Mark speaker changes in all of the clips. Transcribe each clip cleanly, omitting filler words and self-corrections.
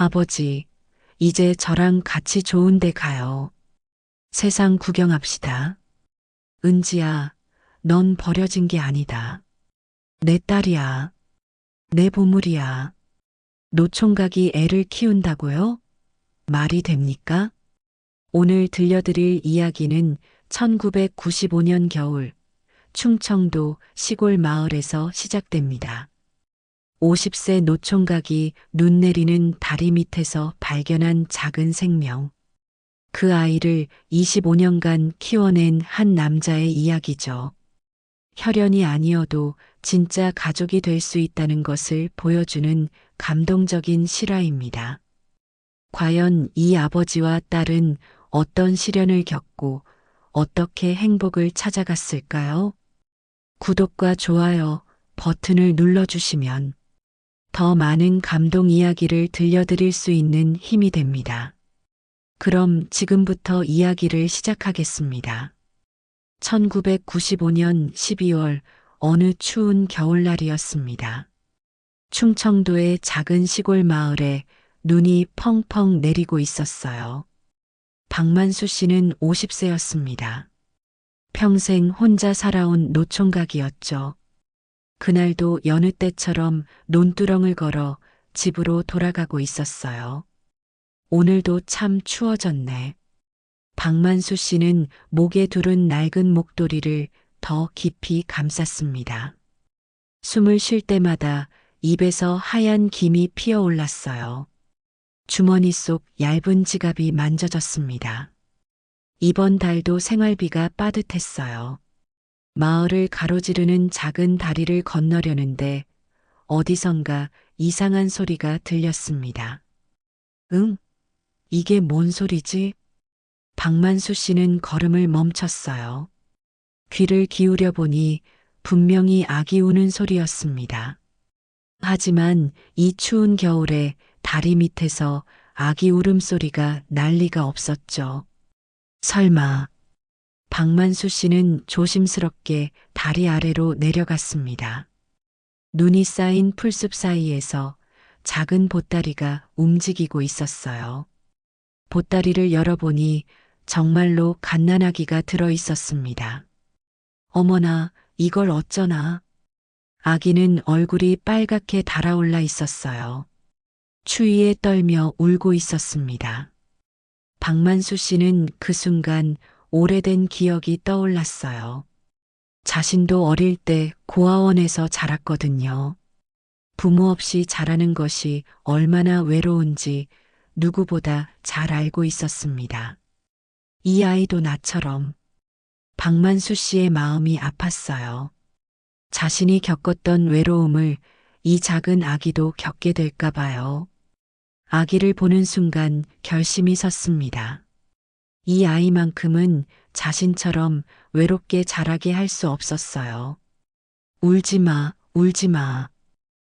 Speaker 1: 아버지, 이제 저랑 같이 좋은 데 가요. 세상 구경합시다. 은지야, 넌 버려진 게 아니다. 내 딸이야. 내 보물이야. 노총각이 애를 키운다고요? 말이 됩니까? 오늘 들려드릴 이야기는 1995년 겨울 충청도 시골 마을에서 시작됩니다. 50세 노총각이 눈 내리는 다리 밑에서 발견한 작은 생명. 그 아이를 25년간 키워낸 한 남자의 이야기죠. 혈연이 아니어도 진짜 가족이 될 수 있다는 것을 보여주는 감동적인 실화입니다. 과연 이 아버지와 딸은 어떤 시련을 겪고 어떻게 행복을 찾아갔을까요? 구독과 좋아요 버튼을 눌러주시면 더 많은 감동 이야기를 들려드릴 수 있는 힘이 됩니다. 그럼 지금부터 이야기를 시작하겠습니다. 1995년 12월 어느 추운 겨울날이었습니다. 충청도의 작은 시골 마을에 눈이 펑펑 내리고 있었어요. 박만수 씨는 50세였습니다. 평생 혼자 살아온 노총각이었죠. 그날도 여느 때처럼 논두렁을 걸어 집으로 돌아가고 있었어요. 오늘도 참 추워졌네. 박만수 씨는 목에 두른 낡은 목도리를 더 깊이 감쌌습니다. 숨을 쉴 때마다 입에서 하얀 김이 피어올랐어요. 주머니 속 얇은 지갑이 만져졌습니다. 이번 달도 생활비가 빠듯했어요. 마을을 가로지르는 작은 다리를 건너려는데 어디선가 이상한 소리가 들렸습니다. 응? 이게 뭔 소리지? 박만수 씨는 걸음을 멈췄어요. 귀를 기울여 보니 분명히 아기 우는 소리였습니다. 하지만 이 추운 겨울에 다리 밑에서 아기 울음소리가 날 리가 없었죠. 설마. 박만수 씨는 조심스럽게 다리 아래로 내려갔습니다. 눈이 쌓인 풀숲 사이에서 작은 보따리가 움직이고 있었어요. 보따리를 열어보니 정말로 갓난아기가 들어 있었습니다. 어머나, 이걸 어쩌나. 아기는 얼굴이 빨갛게 달아올라 있었어요. 추위에 떨며 울고 있었습니다. 박만수 씨는 그 순간 오래된 기억이 떠올랐어요. 자신도 어릴 때 고아원에서 자랐거든요. 부모 없이 자라는 것이 얼마나 외로운지 누구보다 잘 알고 있었습니다. 이 아이도 나처럼. 박만수 씨의 마음이 아팠어요. 자신이 겪었던 외로움을 이 작은 아기도 겪게 될까 봐요. 아기를 보는 순간 결심이 섰습니다. 이 아이만큼은 자신처럼 외롭게 자라게 할 수 없었어요. 울지 마, 울지 마.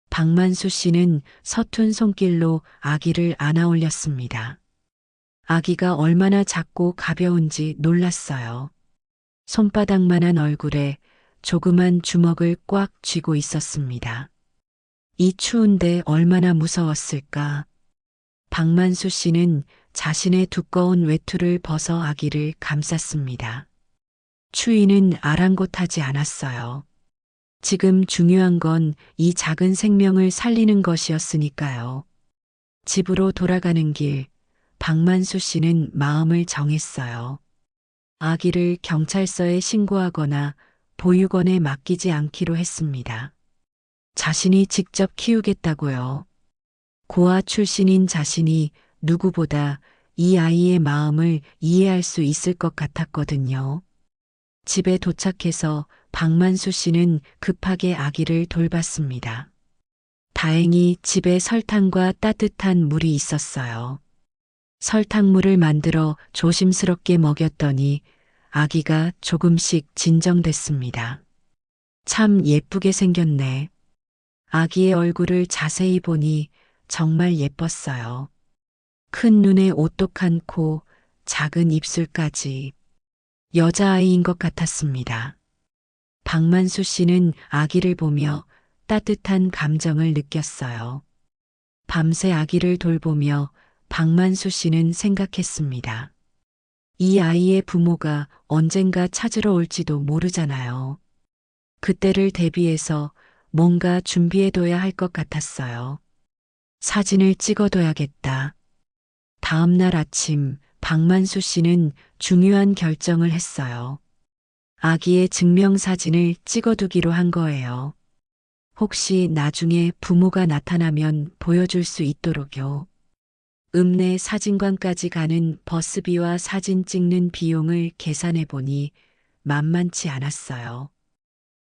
Speaker 1: 박만수 씨는 서툰 손길로 아기를 안아 올렸습니다. 아기가 얼마나 작고 가벼운지 놀랐어요. 손바닥만한 얼굴에 조그만 주먹을 꽉 쥐고 있었습니다. 이 추운데 얼마나 무서웠을까. 박만수 씨는 자신의 두꺼운 외투를 벗어 아기를 감쌌습니다. 추위는 아랑곳하지 않았어요. 지금 중요한 건 이 작은 생명을 살리는 것이었으니까요. 집으로 돌아가는 길, 박만수 씨는 마음을 정했어요. 아기를 경찰서에 신고하거나 보육원에 맡기지 않기로 했습니다. 자신이 직접 키우겠다고요. 고아 출신인 자신이 누구보다 이 아이의 마음을 이해할 수 있을 것 같았거든요. 집에 도착해서 박만수 씨는 급하게 아기를 돌봤습니다. 다행히 집에 설탕과 따뜻한 물이 있었어요. 설탕물을 만들어 조심스럽게 먹였더니 아기가 조금씩 진정됐습니다. 참 예쁘게 생겼네. 아기의 얼굴을 자세히 보니 정말 예뻤어요. 큰 눈에 오똑한 코, 작은 입술까지. 여자아이인 것 같았습니다. 박만수 씨는 아기를 보며 따뜻한 감정을 느꼈어요. 밤새 아기를 돌보며 박만수 씨는 생각했습니다. 이 아이의 부모가 언젠가 찾으러 올지도 모르잖아요. 그때를 대비해서 뭔가 준비해둬야 할 것 같았어요. 사진을 찍어둬야겠다. 다음 날 아침 박만수 씨는 중요한 결정을 했어요. 아기의 증명사진을 찍어두기로 한 거예요. 혹시 나중에 부모가 나타나면 보여줄 수 있도록요. 읍내 사진관까지 가는 버스비와 사진 찍는 비용을 계산해 보니 만만치 않았어요.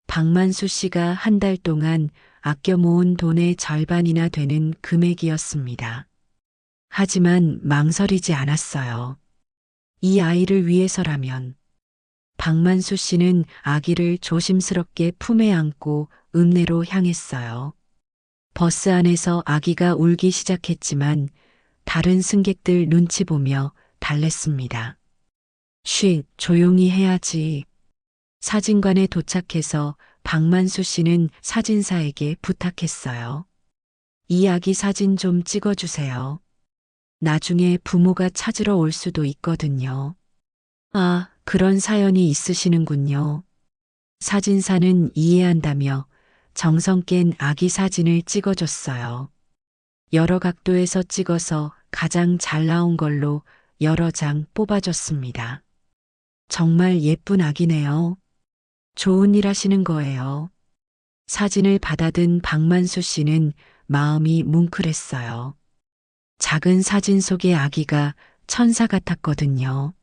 Speaker 1: 박만수 씨가 한 달 동안 아껴 모은 돈의 절반이나 되는 금액이었습니다. 하지만 망설이지 않았어요. 이 아이를 위해서라면. 박만수 씨는 아기를 조심스럽게 품에 안고 읍내로 향했어요. 버스 안에서 아기가 울기 시작했지만 다른 승객들 눈치 보며 달랬습니다. 조용히 해야지. 사진관에 도착해서 박만수 씨는 사진사에게 부탁했어요. 이 아기 사진 좀 찍어주세요. 나중에 부모가 찾으러 올 수도 있거든요. 아, 그런 사연이 있으시는군요. 사진사는 이해한다며 정성 깬 아기 사진을 찍어줬어요. 여러 각도에서 찍어서 가장 잘 나온 걸로 여러 장 뽑아줬습니다. 정말 예쁜 아기네요. 좋은 일 하시는 거예요. 사진을 받아든 박만수 씨는 마음이 뭉클했어요. 작은 사진 속의 아기가 천사 같았거든요.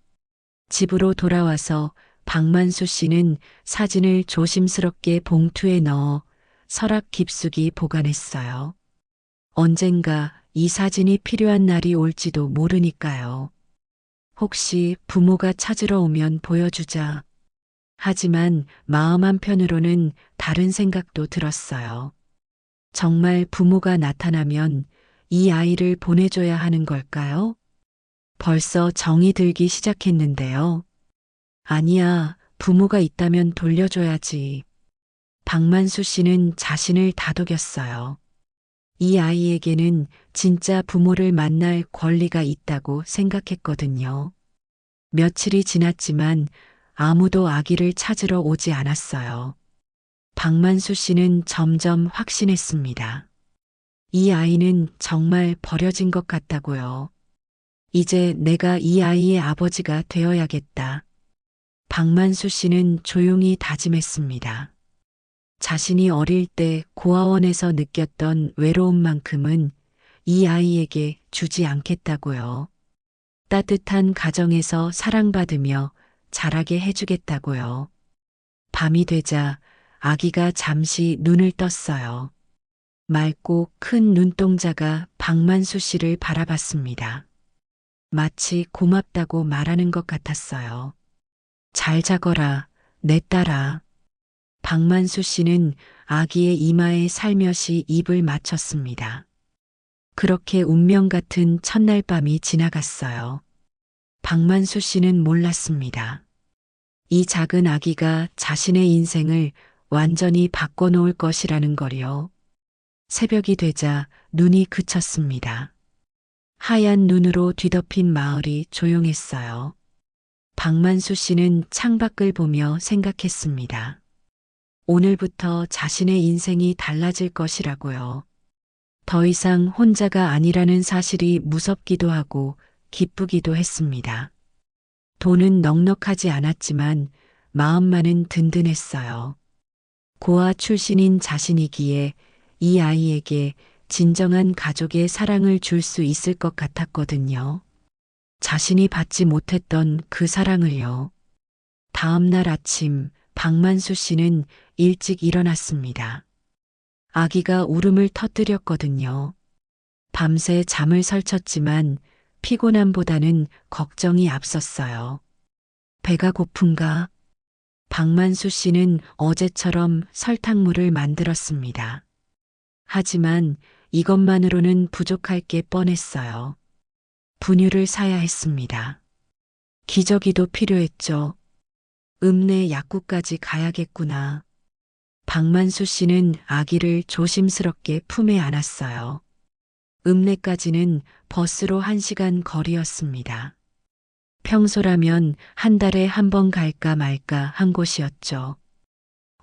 Speaker 1: 집으로 돌아와서 박만수 씨는 사진을 조심스럽게 봉투에 넣어 서랍 깊숙이 보관했어요. 언젠가 이 사진이 필요한 날이 올지도 모르니까요. 혹시 부모가 찾으러 오면 보여주자. 하지만 마음 한편으로는 다른 생각도 들었어요. 정말 부모가 나타나면 이 아이를 보내줘야 하는 걸까요? 벌써 정이 들기 시작했는데요. 아니야, 부모가 있다면 돌려줘야지. 박만수 씨는 자신을 다독였어요. 이 아이에게는 진짜 부모를 만날 권리가 있다고 생각했거든요. 며칠이 지났지만 아무도 아기를 찾으러 오지 않았어요. 박만수 씨는 점점 확신했습니다. 이 아이는 정말 버려진 것 같다고요. 이제 내가 이 아이의 아버지가 되어야겠다. 박만수 씨는 조용히 다짐했습니다. 자신이 어릴 때 고아원에서 느꼈던 외로움만큼은 이 아이에게 주지 않겠다고요. 따뜻한 가정에서 사랑받으며 자라게 해주겠다고요. 밤이 되자 아기가 잠시 눈을 떴어요. 맑고 큰 눈동자가 박만수 씨를 바라봤습니다. 마치 고맙다고 말하는 것 같았어요. 잘 자거라, 내 딸아. 박만수 씨는 아기의 이마에 살며시 입을 맞췄습니다. 그렇게 운명 같은 첫날 밤이 지나갔어요. 박만수 씨는 몰랐습니다. 이 작은 아기가 자신의 인생을 완전히 바꿔놓을 것이라는 걸요. 새벽이 되자 눈이 그쳤습니다. 하얀 눈으로 뒤덮인 마을이 조용했어요. 박만수 씨는 창밖을 보며 생각했습니다. 오늘부터 자신의 인생이 달라질 것이라고요. 더 이상 혼자가 아니라는 사실이 무섭기도 하고 기쁘기도 했습니다. 돈은 넉넉하지 않았지만 마음만은 든든했어요. 고아 출신인 자신이기에 이 아이에게 진정한 가족의 사랑을 줄 수 있을 것 같았거든요. 자신이 받지 못했던 그 사랑을요. 다음 날 아침 박만수 씨는 일찍 일어났습니다. 아기가 울음을 터뜨렸거든요. 밤새 잠을 설쳤지만 피곤함보다는 걱정이 앞섰어요. 배가 고픈가? 박만수 씨는 어제처럼 설탕물을 만들었습니다. 하지만 이것만으로는 부족할 게 뻔했어요. 분유를 사야 했습니다. 기저귀도 필요했죠. 읍내 약국까지 가야겠구나. 박만수 씨는 아기를 조심스럽게 품에 안았어요. 읍내까지는 버스로 1시간 거리였습니다. 평소라면 한 달에 한 번 갈까 말까 한 곳이었죠.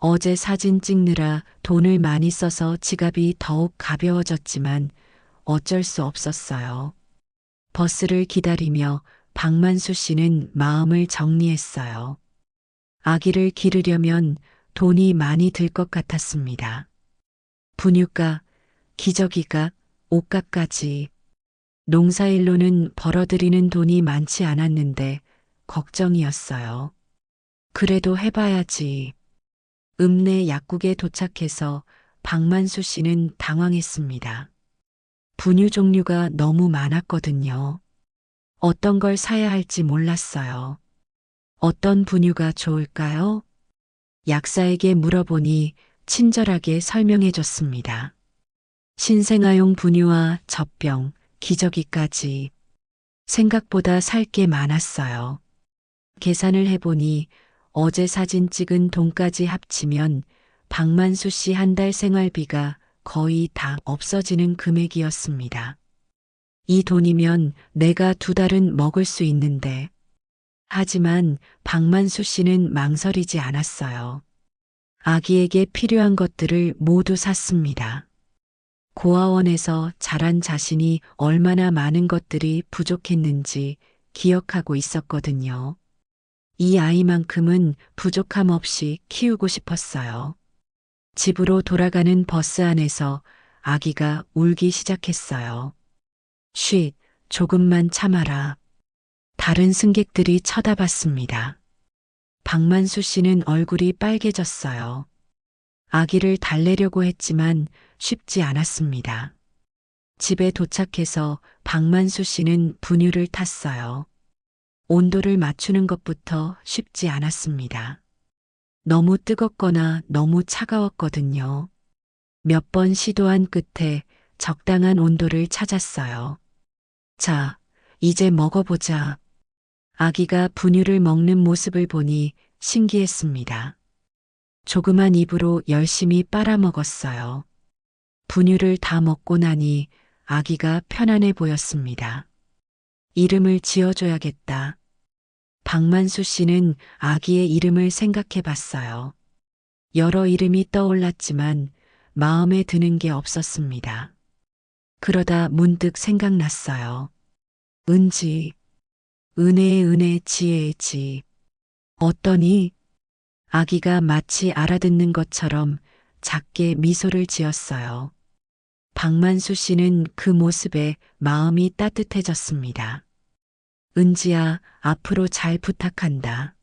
Speaker 1: 어제 사진 찍느라 돈을 많이 써서 지갑이 더욱 가벼워졌지만 어쩔 수 없었어요. 버스를 기다리며 박만수 씨는 마음을 정리했어요. 아기를 기르려면 돈이 많이 들 것 같았습니다. 분유가, 기저귀가, 옷값까지. 농사일로는 벌어들이는 돈이 많지 않았는데 걱정이었어요. 그래도 해봐야지. 읍내 약국에 도착해서 박만수 씨는 당황했습니다. 분유 종류가 너무 많았거든요. 어떤 걸 사야 할지 몰랐어요. 어떤 분유가 좋을까요? 약사에게 물어보니 친절하게 설명해 줬습니다. 신생아용 분유와 젖병, 기저귀까지. 생각보다 살 게 많았어요. 계산을 해보니 어제 사진 찍은 돈까지 합치면 박만수 씨 한 달 생활비가 거의 다 없어지는 금액이었습니다. 이 돈이면 내가 2달은 먹을 수 있는데. 하지만 박만수 씨는 망설이지 않았어요. 아기에게 필요한 것들을 모두 샀습니다. 고아원에서 자란 자신이 얼마나 많은 것들이 부족했는지 기억하고 있었거든요. 이 아이만큼은 부족함 없이 키우고 싶었어요. 집으로 돌아가는 버스 안에서 아기가 울기 시작했어요. 쉿, 조금만 참아라. 다른 승객들이 쳐다봤습니다. 박만수 씨는 얼굴이 빨개졌어요. 아기를 달래려고 했지만 쉽지 않았습니다. 집에 도착해서 박만수 씨는 분유를 탔어요. 온도를 맞추는 것부터 쉽지 않았습니다. 너무 뜨겁거나 너무 차가웠거든요. 몇 번 시도한 끝에 적당한 온도를 찾았어요. 자, 이제 먹어보자. 아기가 분유를 먹는 모습을 보니 신기했습니다. 조그만 입으로 열심히 빨아먹었어요. 분유를 다 먹고 나니 아기가 편안해 보였습니다. 이름을 지어줘야겠다. 박만수 씨는 아기의 이름을 생각해 봤어요. 여러 이름이 떠올랐지만 마음에 드는 게 없었습니다. 그러다 문득 생각났어요. 은지, 은혜의 은혜, 지혜의 지. 어떠니? 아기가 마치 알아듣는 것처럼 작게 미소를 지었어요. 박만수 씨는 그 모습에 마음이 따뜻해졌습니다. 은지야, 앞으로 잘 부탁한다.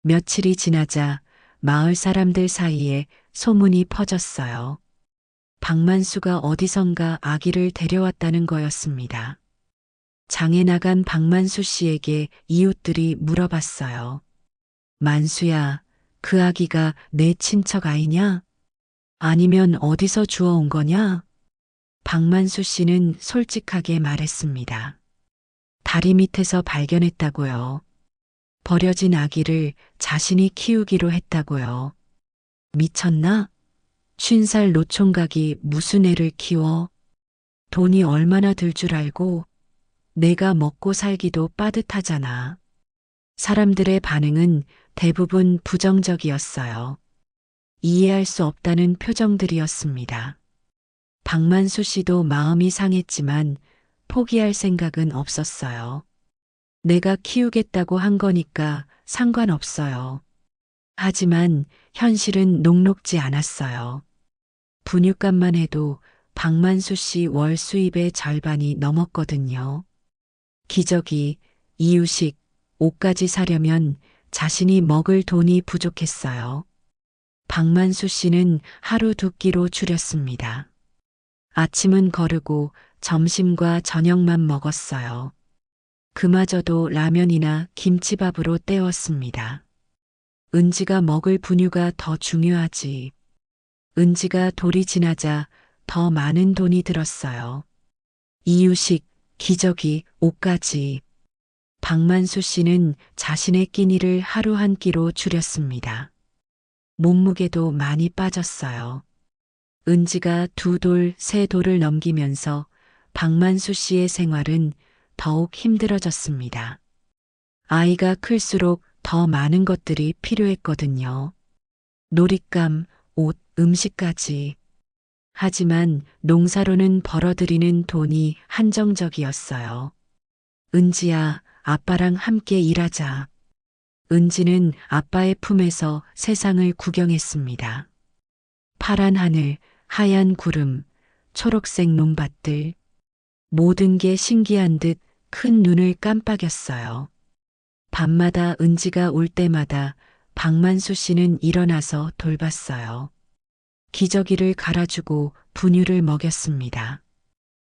Speaker 1: 며칠이 지나자 마을 사람들 사이에 소문이 퍼졌어요. 박만수가 어디선가 아기를 데려왔다는 거였습니다. 장에 나간 박만수 씨에게 이웃들이 물어봤어요. 만수야, 그 아기가 내 친척 아이냐? 아니면 어디서 주워온 거냐? 박만수 씨는 솔직하게 말했습니다. 다리 밑에서 발견했다고요. 버려진 아기를 자신이 키우기로 했다고요. 미쳤나? 50살 노총각이 무슨 애를 키워? 돈이 얼마나 들 줄 알고? 내가 먹고 살기도 빠듯하잖아. 사람들의 반응은 대부분 부정적이었어요. 이해할 수 없다는 표정들이었습니다. 박만수 씨도 마음이 상했지만 포기할 생각은 없었어요. 내가 키우겠다고 한 거니까 상관없어요. 하지만 현실은 녹록지 않았어요. 분유값만 해도 박만수 씨 월 수입의 절반이 넘었거든요. 기저귀, 이유식, 옷까지 사려면 자신이 먹을 돈이 부족했어요. 박만수 씨는 하루 2끼로 줄였습니다. 아침은 거르고 점심과 저녁만 먹었어요. 그마저도 라면이나 김치밥으로 때웠습니다. 은지가 먹을 분유가 더 중요하지. 은지가 돌이 지나자 더 많은 돈이 들었어요. 이유식, 기저귀, 옷까지. 박만수 씨는 자신의 끼니를 하루 1끼로 줄였습니다. 몸무게도 많이 빠졌어요. 은지가 2돌, 3돌을 넘기면서 박만수 씨의 생활은 더욱 힘들어졌습니다. 아이가 클수록 더 많은 것들이 필요했거든요. 놀잇감, 옷, 음식까지. 하지만 농사로는 벌어들이는 돈이 한정적이었어요. 은지야, 아빠랑 함께 일하자. 은지는 아빠의 품에서 세상을 구경했습니다. 파란 하늘, 하얀 구름, 초록색 논밭들. 모든 게 신기한 듯 큰 눈을 깜빡였어요. 밤마다 은지가 올 때마다 박만수 씨는 일어나서 돌봤어요. 기저귀를 갈아주고 분유를 먹였습니다.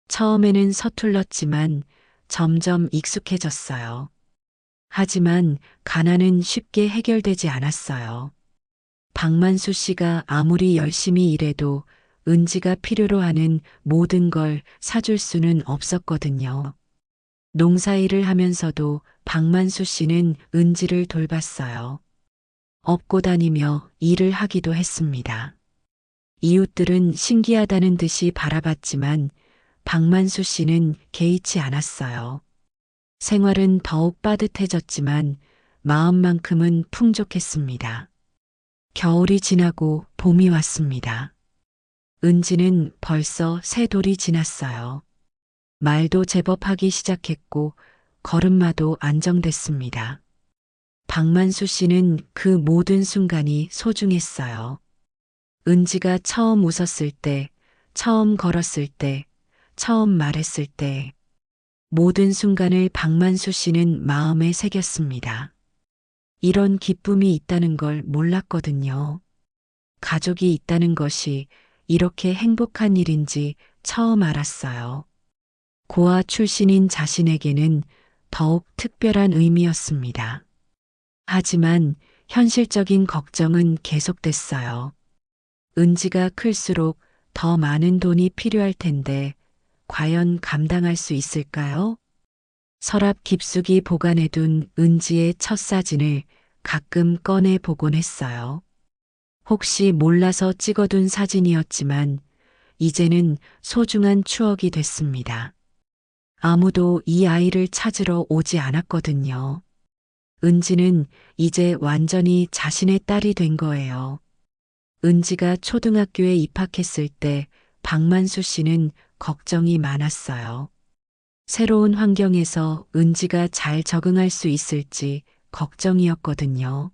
Speaker 1: 처음에는 서툴렀지만 점점 익숙해졌어요. 하지만 가난은 쉽게 해결되지 않았어요. 박만수 씨가 아무리 열심히 일해도 은지가 필요로 하는 모든 걸 사줄 수는 없었거든요. 농사일을 하면서도 박만수 씨는 은지를 돌봤어요. 업고 다니며 일을 하기도 했습니다. 이웃들은 신기하다는 듯이 바라봤지만 박만수 씨는 개의치 않았어요. 생활은 더욱 빠듯해졌지만 마음만큼은 풍족했습니다. 겨울이 지나고 봄이 왔습니다. 은지는 벌써 새 돌이 지났어요. 말도 제법 하기 시작했고 걸음마도 안정됐습니다. 박만수 씨는 그 모든 순간이 소중했어요. 은지가 처음 웃었을 때, 처음 걸었을 때, 처음 말했을 때, 모든 순간을 박만수 씨는 마음에 새겼습니다. 이런 기쁨이 있다는 걸 몰랐거든요. 가족이 있다는 것이 이렇게 행복한 일인지 처음 알았어요. 고아 출신인 자신에게는 더욱 특별한 의미였습니다. 하지만 현실적인 걱정은 계속됐어요. 은지가 클수록 더 많은 돈이 필요할 텐데 과연 감당할 수 있을까요? 서랍 깊숙이 보관해둔 은지의 첫 사진을 가끔 꺼내 보곤 했어요. 혹시 몰라서 찍어둔 사진이었지만 이제는 소중한 추억이 됐습니다. 아무도 이 아이를 찾으러 오지 않았거든요. 은지는 이제 완전히 자신의 딸이 된 거예요. 은지가 초등학교에 입학했을 때 박만수 씨는 걱정이 많았어요. 새로운 환경에서 은지가 잘 적응할 수 있을지 걱정이었거든요.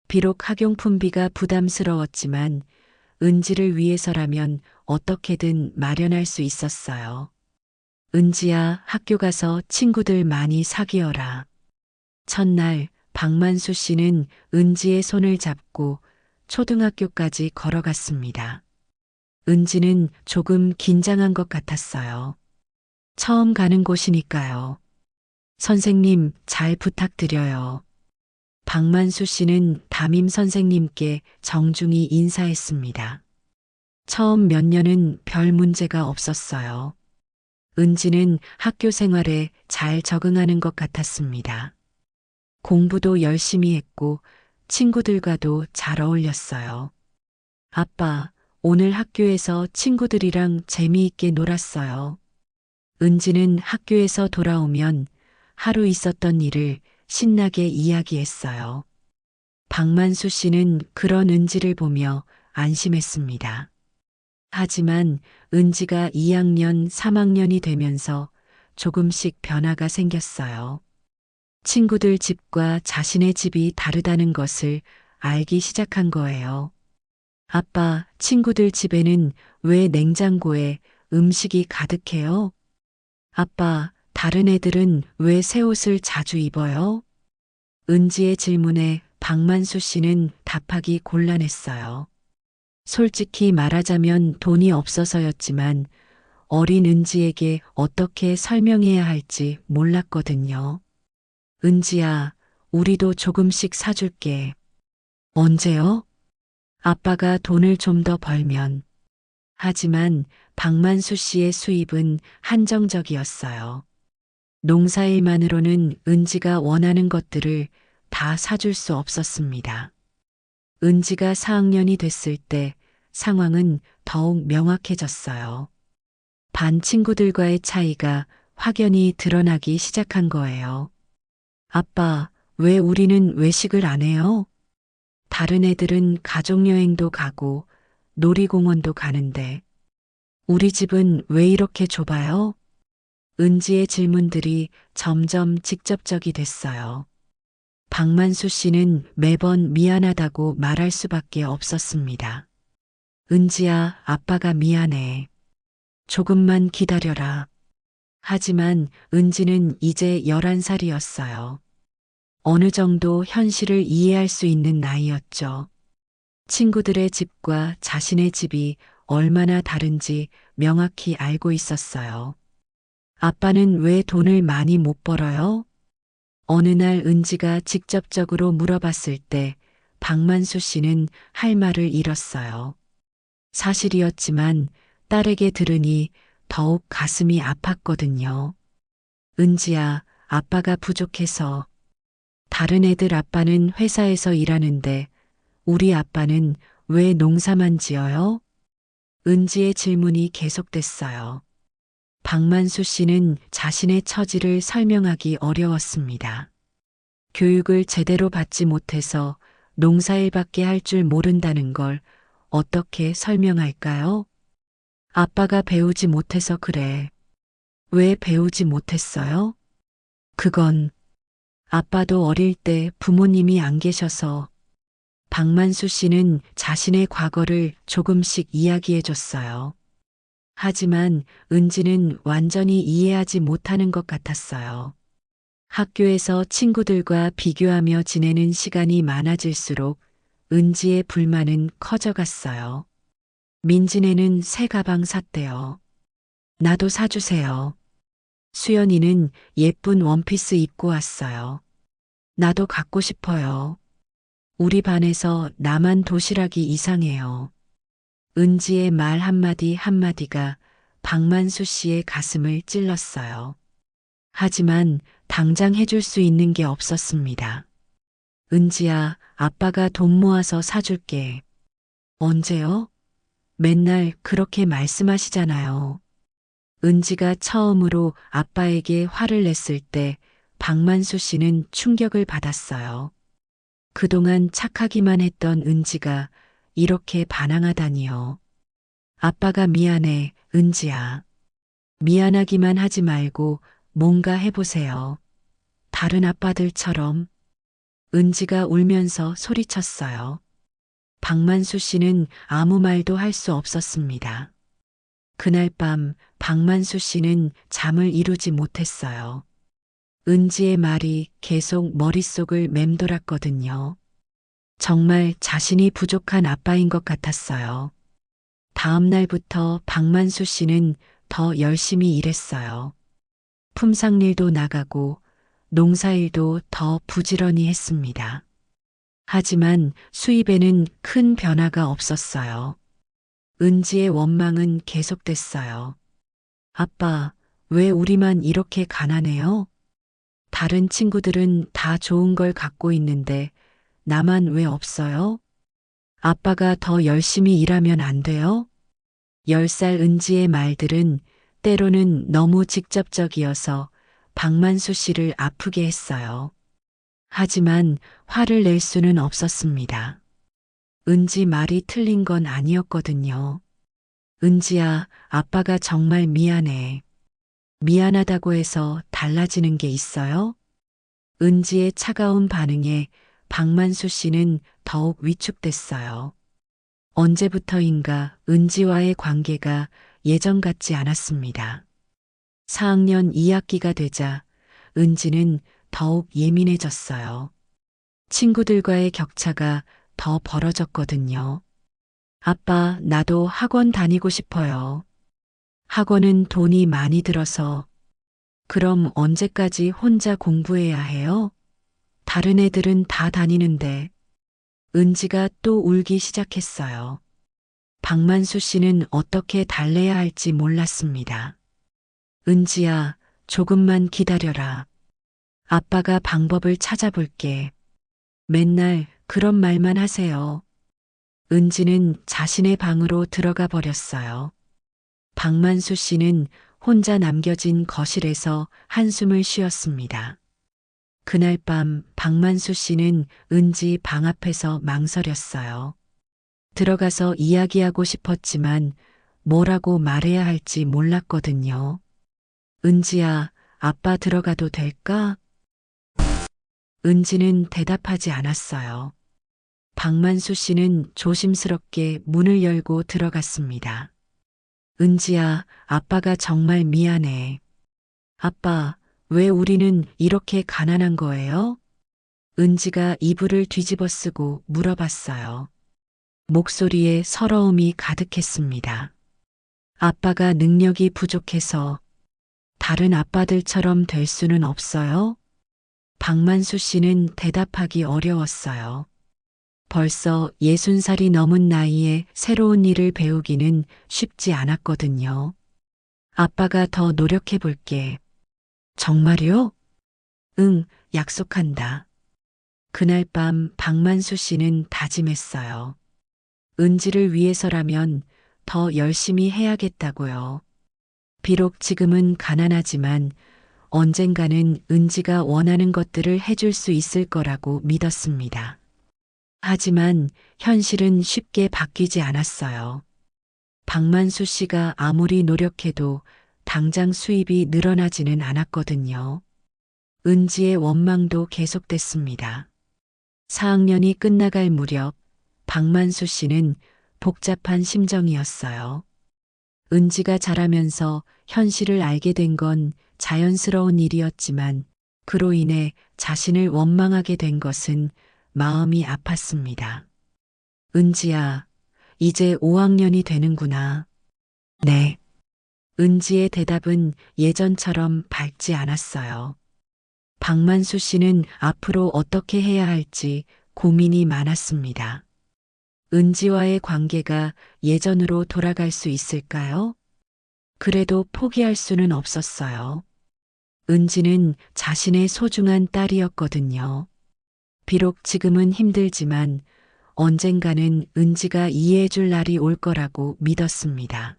Speaker 1: 비록 학용품비가 부담스러웠지만 은지를 위해서라면 어떻게든 마련할 수 있었어요. 은지야, 학교 가서 친구들 많이 사귀어라. 첫날 박만수 씨는 은지의 손을 잡고 초등학교까지 걸어갔습니다. 은지는 조금 긴장한 것 같았어요. 처음 가는 곳이니까요. 선생님, 잘 부탁드려요. 박만수 씨는 담임 선생님께 정중히 인사했습니다. 처음 몇 년은 별 문제가 없었어요. 은지는 학교 생활에 잘 적응하는 것 같았습니다. 공부도 열심히 했고 친구들과도 잘 어울렸어요. 아빠, 오늘 학교에서 친구들이랑 재미있게 놀았어요. 은지는 학교에서 돌아오면 하루 있었던 일을 신나게 이야기했어요. 박만수 씨는 그런 은지를 보며 안심했습니다. 하지만 은지가 2학년, 3학년이 되면서 조금씩 변화가 생겼어요. 친구들 집과 자신의 집이 다르다는 것을 알기 시작한 거예요. 아빠, 친구들 집에는 왜 냉장고에 음식이 가득해요? 아빠, 다른 애들은 왜 새 옷을 자주 입어요? 은지의 질문에 박만수 씨는 답하기 곤란했어요. 솔직히 말하자면 돈이 없어서였지만 어린 은지에게 어떻게 설명해야 할지 몰랐거든요. 은지야, 우리도 조금씩 사줄게. 언제요? 아빠가 돈을 좀 더 벌면. 하지만 박만수 씨의 수입은 한정적이었어요. 농사일만으로는 은지가 원하는 것들을 다 사줄 수 없었습니다. 은지가 4학년이 됐을 때 상황은 더욱 명확해졌어요. 반 친구들과의 차이가 확연히 드러나기 시작한 거예요. 아빠, 왜 우리는 외식을 안 해요? 다른 애들은 가족여행도 가고 놀이공원도 가는데 우리 집은 왜 이렇게 좁아요? 은지의 질문들이 점점 직접적이 됐어요. 박만수 씨는 매번 미안하다고 말할 수밖에 없었습니다. 은지야, 아빠가 미안해. 조금만 기다려라. 하지만 은지는 이제 11살이었어요. 어느 정도 현실을 이해할 수 있는 나이였죠. 친구들의 집과 자신의 집이 얼마나 다른지 명확히 알고 있었어요. 아빠는 왜 돈을 많이 못 벌어요? 어느 날 은지가 직접적으로 물어봤을 때 박만수 씨는 할 말을 잃었어요. 사실이었지만 딸에게 들으니 더욱 가슴이 아팠거든요. 은지야, 아빠가 부족해서. 다른 애들 아빠는 회사에서 일하는데 우리 아빠는 왜 농사만 지어요? 은지의 질문이 계속됐어요. 박만수 씨는 자신의 처지를 설명하기 어려웠습니다. 교육을 제대로 받지 못해서 농사일밖에 할 줄 모른다는 걸 어떻게 설명할까요? 아빠가 배우지 못해서 그래. 왜 배우지 못했어요? 그건 아빠도 어릴 때 부모님이 안 계셔서. 박만수 씨는 자신의 과거를 조금씩 이야기해 줬어요. 하지만 은지는 완전히 이해하지 못하는 것 같았어요. 학교에서 친구들과 비교하며 지내는 시간이 많아질수록 은지의 불만은 커져갔어요. 민진애는 새 가방 샀대요. 나도 사주세요. 수연이는 예쁜 원피스 입고 왔어요. 나도 갖고 싶어요. 우리 반에서 나만 도시락이 이상해요. 은지의 말 한마디 한마디가 박만수 씨의 가슴을 찔렀어요. 하지만 당장 해줄 수 있는 게 없었습니다. 은지야, 아빠가 돈 모아서 사줄게. 언제요? 맨날 그렇게 말씀하시잖아요. 은지가 처음으로 아빠에게 화를 냈을 때 박만수 씨는 충격을 받았어요. 그동안 착하기만 했던 은지가 이렇게 반항하다니요. 아빠가 미안해, 은지야. 미안하기만 하지 말고 뭔가 해보세요. 다른 아빠들처럼. 은지가 울면서 소리쳤어요. 박만수 씨는 아무 말도 할 수 없었습니다. 그날 밤 박만수 씨는 잠을 이루지 못했어요. 은지의 말이 계속 머릿속을 맴돌았거든요. 정말 자신이 부족한 아빠인 것 같았어요. 다음 날부터 박만수 씨는 더 열심히 일했어요. 품상일도 나가고 농사일도 더 부지런히 했습니다. 하지만 수입에는 큰 변화가 없었어요. 은지의 원망은 계속됐어요. 아빠, 왜 우리만 이렇게 가난해요? 다른 친구들은 다 좋은 걸 갖고 있는데 나만 왜 없어요? 아빠가 더 열심히 일하면 안 돼요? 10살 은지의 말들은 때로는 너무 직접적이어서 박만수 씨를 아프게 했어요. 하지만 화를 낼 수는 없었습니다. 은지 말이 틀린 건 아니었거든요. 은지야, 아빠가 정말 미안해. 미안하다고 해서 달라지는 게 있어요? 은지의 차가운 반응에 박만수 씨는 더욱 위축됐어요. 언제부터인가 은지와의 관계가 예전 같지 않았습니다. 4학년 2학기가 되자 은지는 더욱 예민해졌어요. 친구들과의 격차가 더 벌어졌거든요. 아빠, 나도 학원 다니고 싶어요. 학원은 돈이 많이 들어서. 그럼 언제까지 혼자 공부해야 해요? 다른 애들은 다 다니는데. 은지가 또 울기 시작했어요. 박만수 씨는 어떻게 달래야 할지 몰랐습니다. 은지야, 조금만 기다려라. 아빠가 방법을 찾아볼게. 맨날 그런 말만 하세요. 은지는 자신의 방으로 들어가 버렸어요. 박만수 씨는 혼자 남겨진 거실에서 한숨을 쉬었습니다. 그날 밤 박만수 씨는 은지 방 앞에서 망설였어요. 들어가서 이야기하고 싶었지만 뭐라고 말해야 할지 몰랐거든요. 은지야, 아빠 들어가도 될까? 은지는 대답하지 않았어요. 박만수 씨는 조심스럽게 문을 열고 들어갔습니다. 은지야, 아빠가 정말 미안해. 아빠, 왜 우리는 이렇게 가난한 거예요? 은지가 이불을 뒤집어 쓰고 물어봤어요. 목소리에 서러움이 가득했습니다. 아빠가 능력이 부족해서 다른 아빠들처럼 될 수는 없어요? 박만수 씨는 대답하기 어려웠어요. 벌써 60살이 넘은 나이에 새로운 일을 배우기는 쉽지 않았거든요. 아빠가 더 노력해 볼게. 정말요? 응, 약속한다. 그날 밤 박만수 씨는 다짐했어요. 은지를 위해서라면 더 열심히 해야겠다고요. 비록 지금은 가난하지만 언젠가는 은지가 원하는 것들을 해줄 수 있을 거라고 믿었습니다. 하지만 현실은 쉽게 바뀌지 않았어요. 박만수 씨가 아무리 노력해도 당장 수입이 늘어나지는 않았거든요. 은지의 원망도 계속됐습니다. 4학년이 끝나갈 무렵 박만수 씨는 복잡한 심정이었어요. 은지가 자라면서 현실을 알게 된 건 자연스러운 일이었지만 그로 인해 자신을 원망하게 된 것은 마음이 아팠습니다. 은지야, 이제 5학년이 되는구나. 네. 은지의 대답은 예전처럼 밝지 않았어요. 박만수 씨는 앞으로 어떻게 해야 할지 고민이 많았습니다. 은지와의 관계가 예전으로 돌아갈 수 있을까요? 그래도 포기할 수는 없었어요. 은지는 자신의 소중한 딸이었거든요. 비록 지금은 힘들지만 언젠가는 은지가 이해해 줄 날이 올 거라고 믿었습니다.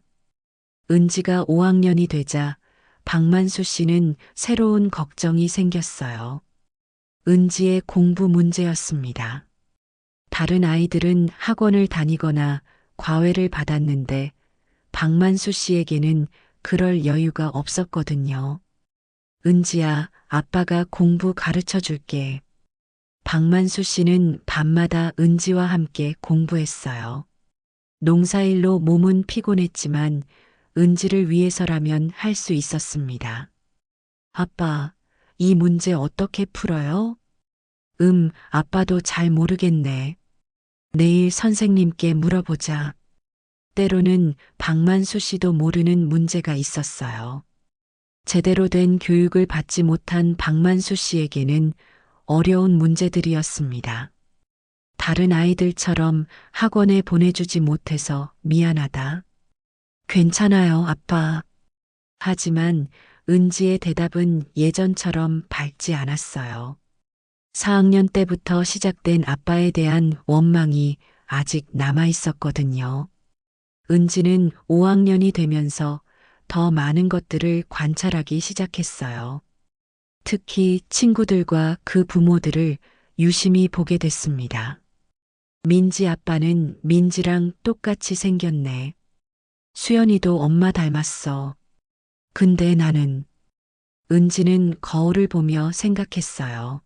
Speaker 1: 은지가 5학년이 되자 박만수 씨는 새로운 걱정이 생겼어요. 은지의 공부 문제였습니다. 다른 아이들은 학원을 다니거나 과외를 받았는데 박만수 씨에게는 그럴 여유가 없었거든요. 은지야, 아빠가 공부 가르쳐 줄게. 박만수 씨는 밤마다 은지와 함께 공부했어요. 농사일로 몸은 피곤했지만 은지를 위해서라면 할 수 있었습니다. 아빠, 이 문제 어떻게 풀어요? 아빠도 잘 모르겠네. 내일 선생님께 물어보자. 때로는 박만수 씨도 모르는 문제가 있었어요. 제대로 된 교육을 받지 못한 박만수 씨에게는 어려운 문제들이었습니다. 다른 아이들처럼 학원에 보내주지 못해서 미안하다. 괜찮아요, 아빠. 하지만 은지의 대답은 예전처럼 밝지 않았어요. 4학년 때부터 시작된 아빠에 대한 원망이 아직 남아 있었거든요. 은지는 5학년이 되면서 더 많은 것들을 관찰하기 시작했어요. 특히 친구들과 그 부모들을 유심히 보게 됐습니다. 민지 아빠는 민지랑 똑같이 생겼네. 수연이도 엄마 닮았어. 근데 나는 은지는 거울을 보며 생각했어요.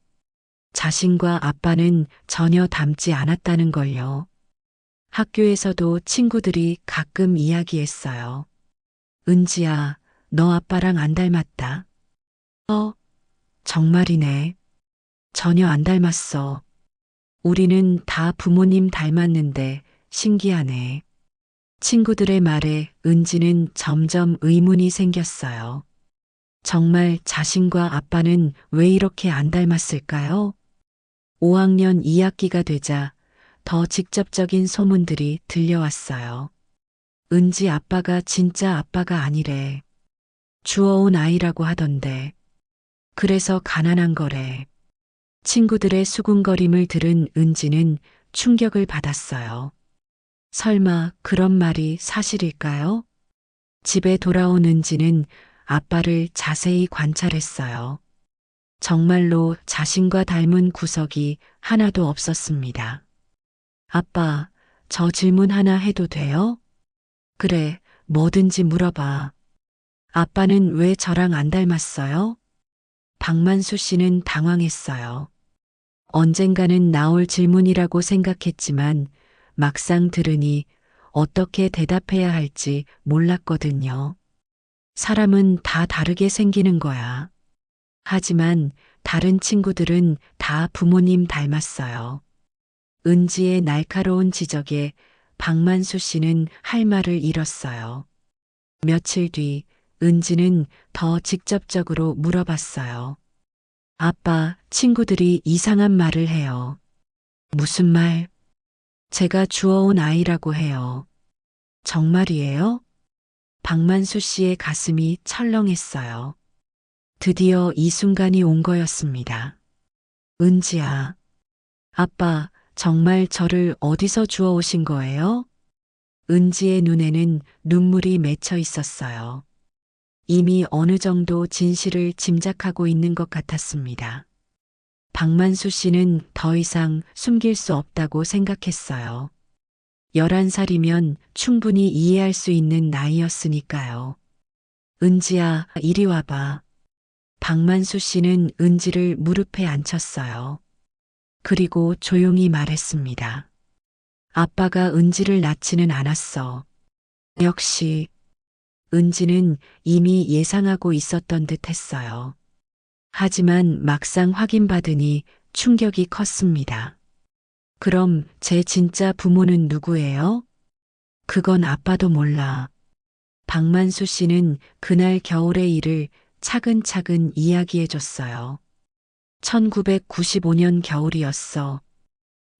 Speaker 1: 자신과 아빠는 전혀 닮지 않았다는 걸요. 학교에서도 친구들이 가끔 이야기했어요. 은지야, 너 아빠랑 안 닮았다. 정말이네. 전혀 안 닮았어. 우리는 다 부모님 닮았는데 신기하네. 친구들의 말에 은지는 점점 의문이 생겼어요. 정말 자신과 아빠는 왜 이렇게 안 닮았을까요? 5학년 2학기가 되자 더 직접적인 소문들이 들려왔어요. 은지 아빠가 진짜 아빠가 아니래. 주워온 아이라고 하던데. 그래서 가난한 거래. 친구들의 수군거림을 들은 은지는 충격을 받았어요. 설마 그런 말이 사실일까요? 집에 돌아온 은지는 아빠를 자세히 관찰했어요. 정말로 자신과 닮은 구석이 하나도 없었습니다. 아빠, 저 질문 하나 해도 돼요? 그래, 뭐든지 물어봐. 아빠는 왜 저랑 안 닮았어요? 박만수 씨는 당황했어요. 언젠가는 나올 질문이라고 생각했지만 막상 들으니 어떻게 대답해야 할지 몰랐거든요. 사람은 다 다르게 생기는 거야. 하지만 다른 친구들은 다 부모님 닮았어요. 은지의 날카로운 지적에 박만수 씨는 할 말을 잃었어요. 며칠 뒤 은지는 더 직접적으로 물어봤어요. 아빠, 친구들이 이상한 말을 해요. 무슨 말? 제가 주워온 아이라고 해요. 정말이에요? 박만수 씨의 가슴이 철렁했어요. 드디어 이 순간이 온 거였습니다. 은지야, 아빠, 정말 저를 어디서 주워오신 거예요? 은지의 눈에는 눈물이 맺혀 있었어요. 이미 어느 정도 진실을 짐작하고 있는 것 같았습니다. 박만수 씨는 더 이상 숨길 수 없다고 생각했어요. 11살이면 충분히 이해할 수 있는 나이였으니까요. 은지야, 이리 와봐. 박만수 씨는 은지를 무릎에 앉혔어요. 그리고 조용히 말했습니다. 아빠가 은지를 낳지는 않았어. 역시 은지는 이미 예상하고 있었던 듯 했어요. 하지만 막상 확인받으니 충격이 컸습니다. 그럼 제 진짜 부모는 누구예요? 그건 아빠도 몰라. 박만수 씨는 그날 겨울의 일을 차근차근 이야기해 줬어요. 1995년 겨울이었어.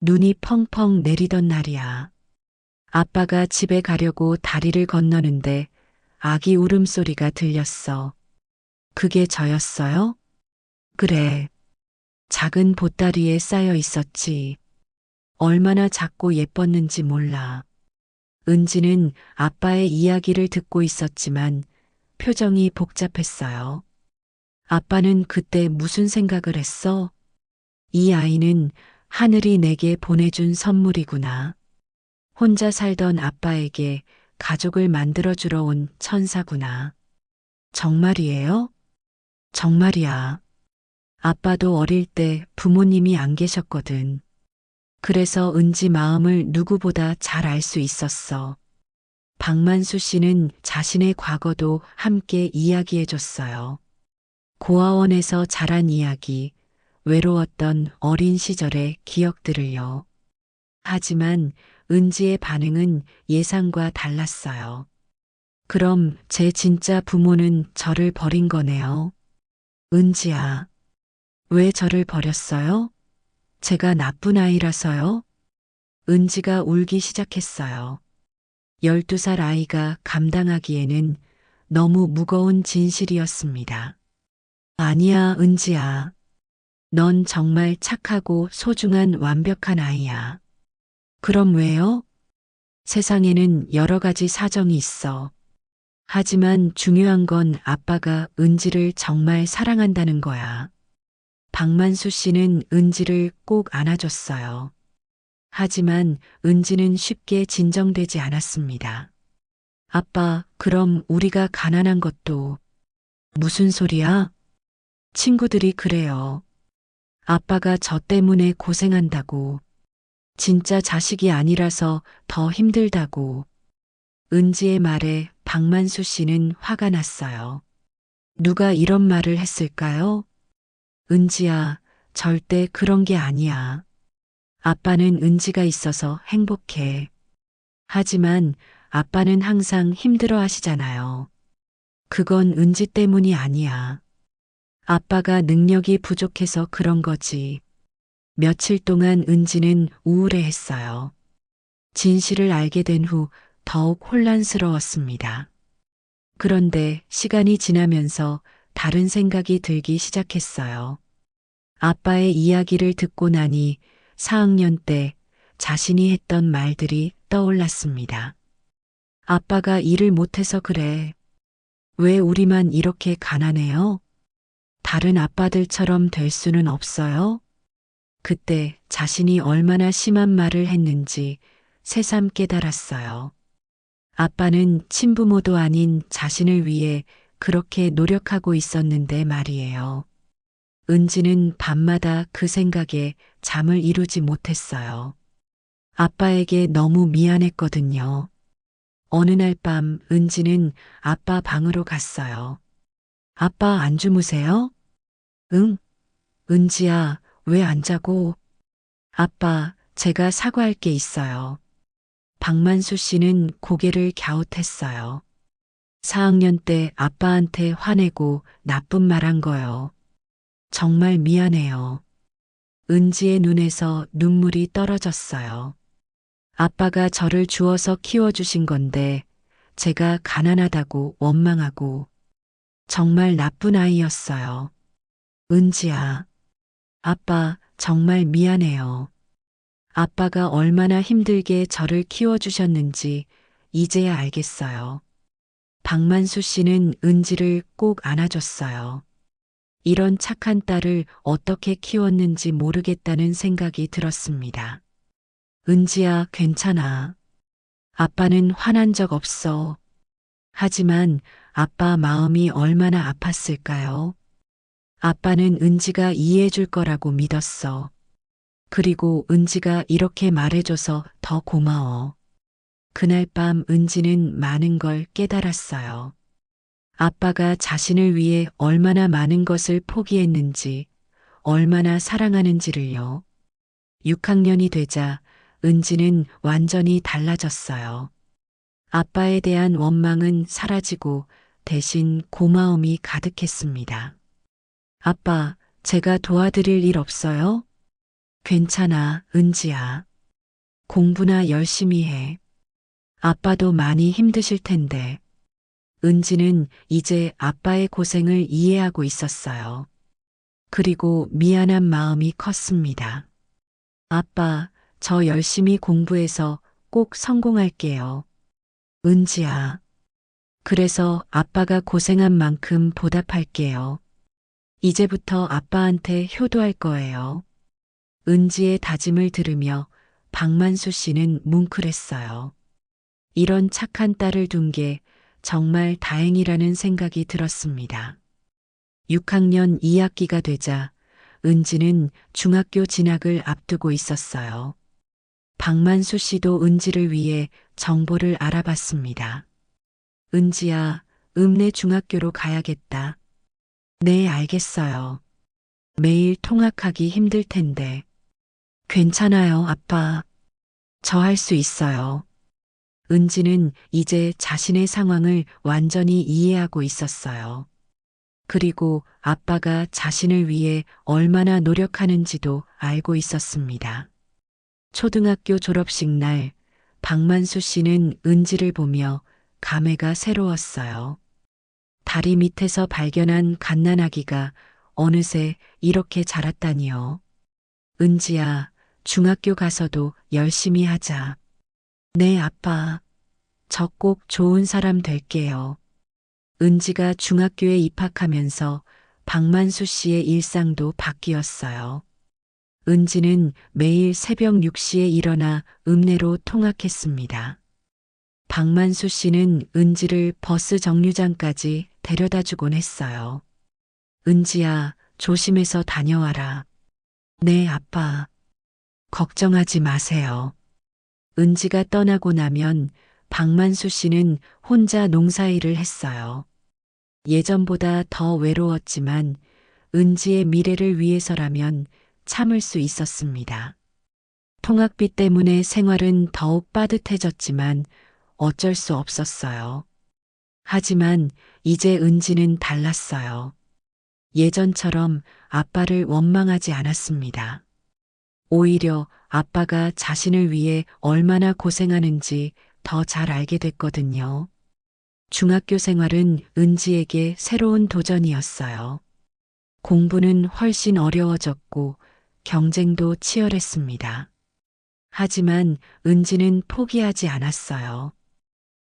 Speaker 1: 눈이 펑펑 내리던 날이야. 아빠가 집에 가려고 다리를 건너는데 아기 울음소리가 들렸어. 그게 저였어요? 그래. 작은 보따리에 쌓여 있었지. 얼마나 작고 예뻤는지 몰라. 은지는 아빠의 이야기를 듣고 있었지만 표정이 복잡했어요. 아빠는 그때 무슨 생각을 했어? 이 아이는 하늘이 내게 보내준 선물이구나. 혼자 살던 아빠에게 가족을 만들어주러 온 천사구나. 정말이에요? 정말이야. 아빠도 어릴 때 부모님이 안 계셨거든. 그래서 은지 마음을 누구보다 잘 알 수 있었어. 박만수 씨는 자신의 과거도 함께 이야기해 줬어요. 고아원에서 자란 이야기, 외로웠던 어린 시절의 기억들을요. 하지만 은지의 반응은 예상과 달랐어요. 그럼 제 진짜 부모는 저를 버린 거네요. 은지야, 왜 저를 버렸어요? 제가 나쁜 아이라서요? 은지가 울기 시작했어요. 12살 아이가 감당하기에는 너무 무거운 진실이었습니다. 아니야, 은지야. 넌 정말 착하고 소중한 완벽한 아이야. 그럼 왜요? 세상에는 여러 가지 사정이 있어. 하지만 중요한 건 아빠가 은지를 정말 사랑한다는 거야. 박만수 씨는 은지를 꼭 안아줬어요. 하지만 은지는 쉽게 진정되지 않았습니다. 아빠, 그럼 우리가 가난한 것도 무슨 소리야? 친구들이 그래요. 아빠가 저 때문에 고생한다고. 진짜 자식이 아니라서 더 힘들다고. 은지의 말에 박만수 씨는 화가 났어요. 누가 이런 말을 했을까요? 은지야, 절대 그런 게 아니야. 아빠는 은지가 있어서 행복해. 하지만 아빠는 항상 힘들어 하시잖아요. 그건 은지 때문이 아니야. 아빠가 능력이 부족해서 그런 거지. 며칠 동안 은지는 우울해했어요. 진실을 알게 된 후 더욱 혼란스러웠습니다. 그런데 시간이 지나면서 다른 생각이 들기 시작했어요. 아빠의 이야기를 듣고 나니 4학년 때 자신이 했던 말들이 떠올랐습니다. 아빠가 일을 못해서 그래. 왜 우리만 이렇게 가난해요? 다른 아빠들처럼 될 수는 없어요? 그때 자신이 얼마나 심한 말을 했는지 새삼 깨달았어요. 아빠는 친부모도 아닌 자신을 위해 그렇게 노력하고 있었는데 말이에요. 은지는 밤마다 그 생각에 잠을 이루지 못했어요. 아빠에게 너무 미안했거든요. 어느 날 밤 은지는 아빠 방으로 갔어요. 아빠 안 주무세요? 응, 은지야, 왜 안 자고? 아빠, 제가 사과할 게 있어요. 박만수 씨는 고개를 갸웃했어요. 4학년 때 아빠한테 화내고 나쁜 말 한 거요. 정말 미안해요. 은지의 눈에서 눈물이 떨어졌어요. 아빠가 저를 주워서 키워주신 건데 제가 가난하다고 원망하고 정말 나쁜 아이였어요. 은지야, 아빠 정말 미안해요. 아빠가 얼마나 힘들게 저를 키워주셨는지 이제야 알겠어요. 박만수 씨는 은지를 꼭 안아줬어요. 이런 착한 딸을 어떻게 키웠는지 모르겠다는 생각이 들었습니다. 은지야, 괜찮아. 아빠는 화난 적 없어. 하지만 아빠 마음이 얼마나 아팠을까요? 아빠는 은지가 이해해 줄 거라고 믿었어. 그리고 은지가 이렇게 말해줘서 더 고마워. 그날 밤 은지는 많은 걸 깨달았어요. 아빠가 자신을 위해 얼마나 많은 것을 포기했는지, 얼마나 사랑하는지를요. 6학년이 되자 은지는 완전히 달라졌어요. 아빠에 대한 원망은 사라지고 대신 고마움이 가득했습니다. 아빠, 제가 도와드릴 일 없어요? 괜찮아, 은지야. 공부나 열심히 해. 아빠도 많이 힘드실 텐데. 은지는 이제 아빠의 고생을 이해하고 있었어요. 그리고 미안한 마음이 컸습니다. 아빠, 저 열심히 공부해서 꼭 성공할게요. 은지야. 그래서 아빠가 고생한 만큼 보답할게요. 이제부터 아빠한테 효도할 거예요. 은지의 다짐을 들으며 박만수 씨는 뭉클했어요. 이런 착한 딸을 둔 게 정말 다행이라는 생각이 들었습니다. 6학년 2학기가 되자 은지는 중학교 진학을 앞두고 있었어요. 박만수 씨도 은지를 위해 정보를 알아봤습니다. 은지야, 읍내 중학교로 가야겠다. 네, 알겠어요. 매일 통학하기 힘들 텐데. 괜찮아요, 아빠. 저 할 수 있어요. 은지는 이제 자신의 상황을 완전히 이해하고 있었어요. 그리고 아빠가 자신을 위해 얼마나 노력하는지도 알고 있었습니다. 초등학교 졸업식 날, 박만수 씨는 은지를 보며 감회가 새로웠어요. 다리 밑에서 발견한 갓난아기가 어느새 이렇게 자랐다니요. 은지야, 중학교 가서도 열심히 하자. 네, 아빠. 저 꼭 좋은 사람 될게요. 은지가 중학교에 입학하면서 박만수 씨의 일상도 바뀌었어요. 은지는 매일 새벽 6시에 일어나 읍내로 통학했습니다. 박만수 씨는 은지를 버스 정류장까지 데려다 주곤 했어요. 은지야, 조심해서 다녀와라. 네, 아빠. 걱정하지 마세요. 은지가 떠나고 나면 박만수 씨는 혼자 농사일을 했어요. 예전보다 더 외로웠지만 은지의 미래를 위해서라면 참을 수 있었습니다. 통학비 때문에 생활은 더욱 빠듯해졌지만 어쩔 수 없었어요. 하지만 이제 은지는 달랐어요. 예전처럼 아빠를 원망하지 않았습니다. 오히려 아빠가 자신을 위해 얼마나 고생하는지 더 잘 알게 됐거든요. 중학교 생활은 은지에게 새로운 도전이었어요. 공부는 훨씬 어려워졌고 경쟁도 치열했습니다. 하지만 은지는 포기하지 않았어요.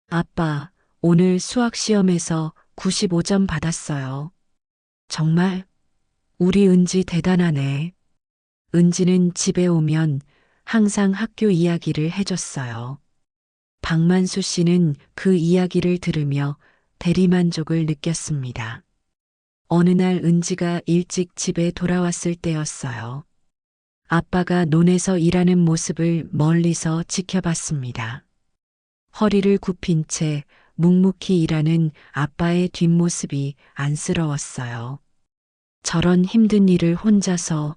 Speaker 1: 아빠, 오늘 수학 시험에서 95점 받았어요. 정말 우리 은지 대단하네. 은지는 집에 오면 항상 학교 이야기를 해줬어요. 박만수 씨는 그 이야기를 들으며 대리만족을 느꼈습니다. 어느 날 은지가 일찍 집에 돌아왔을 때였어요. 아빠가 논에서 일하는 모습을 멀리서 지켜봤습니다. 허리를 굽힌 채 묵묵히 일하는 아빠의 뒷모습이 안쓰러웠어요. 저런 힘든 일을 혼자서.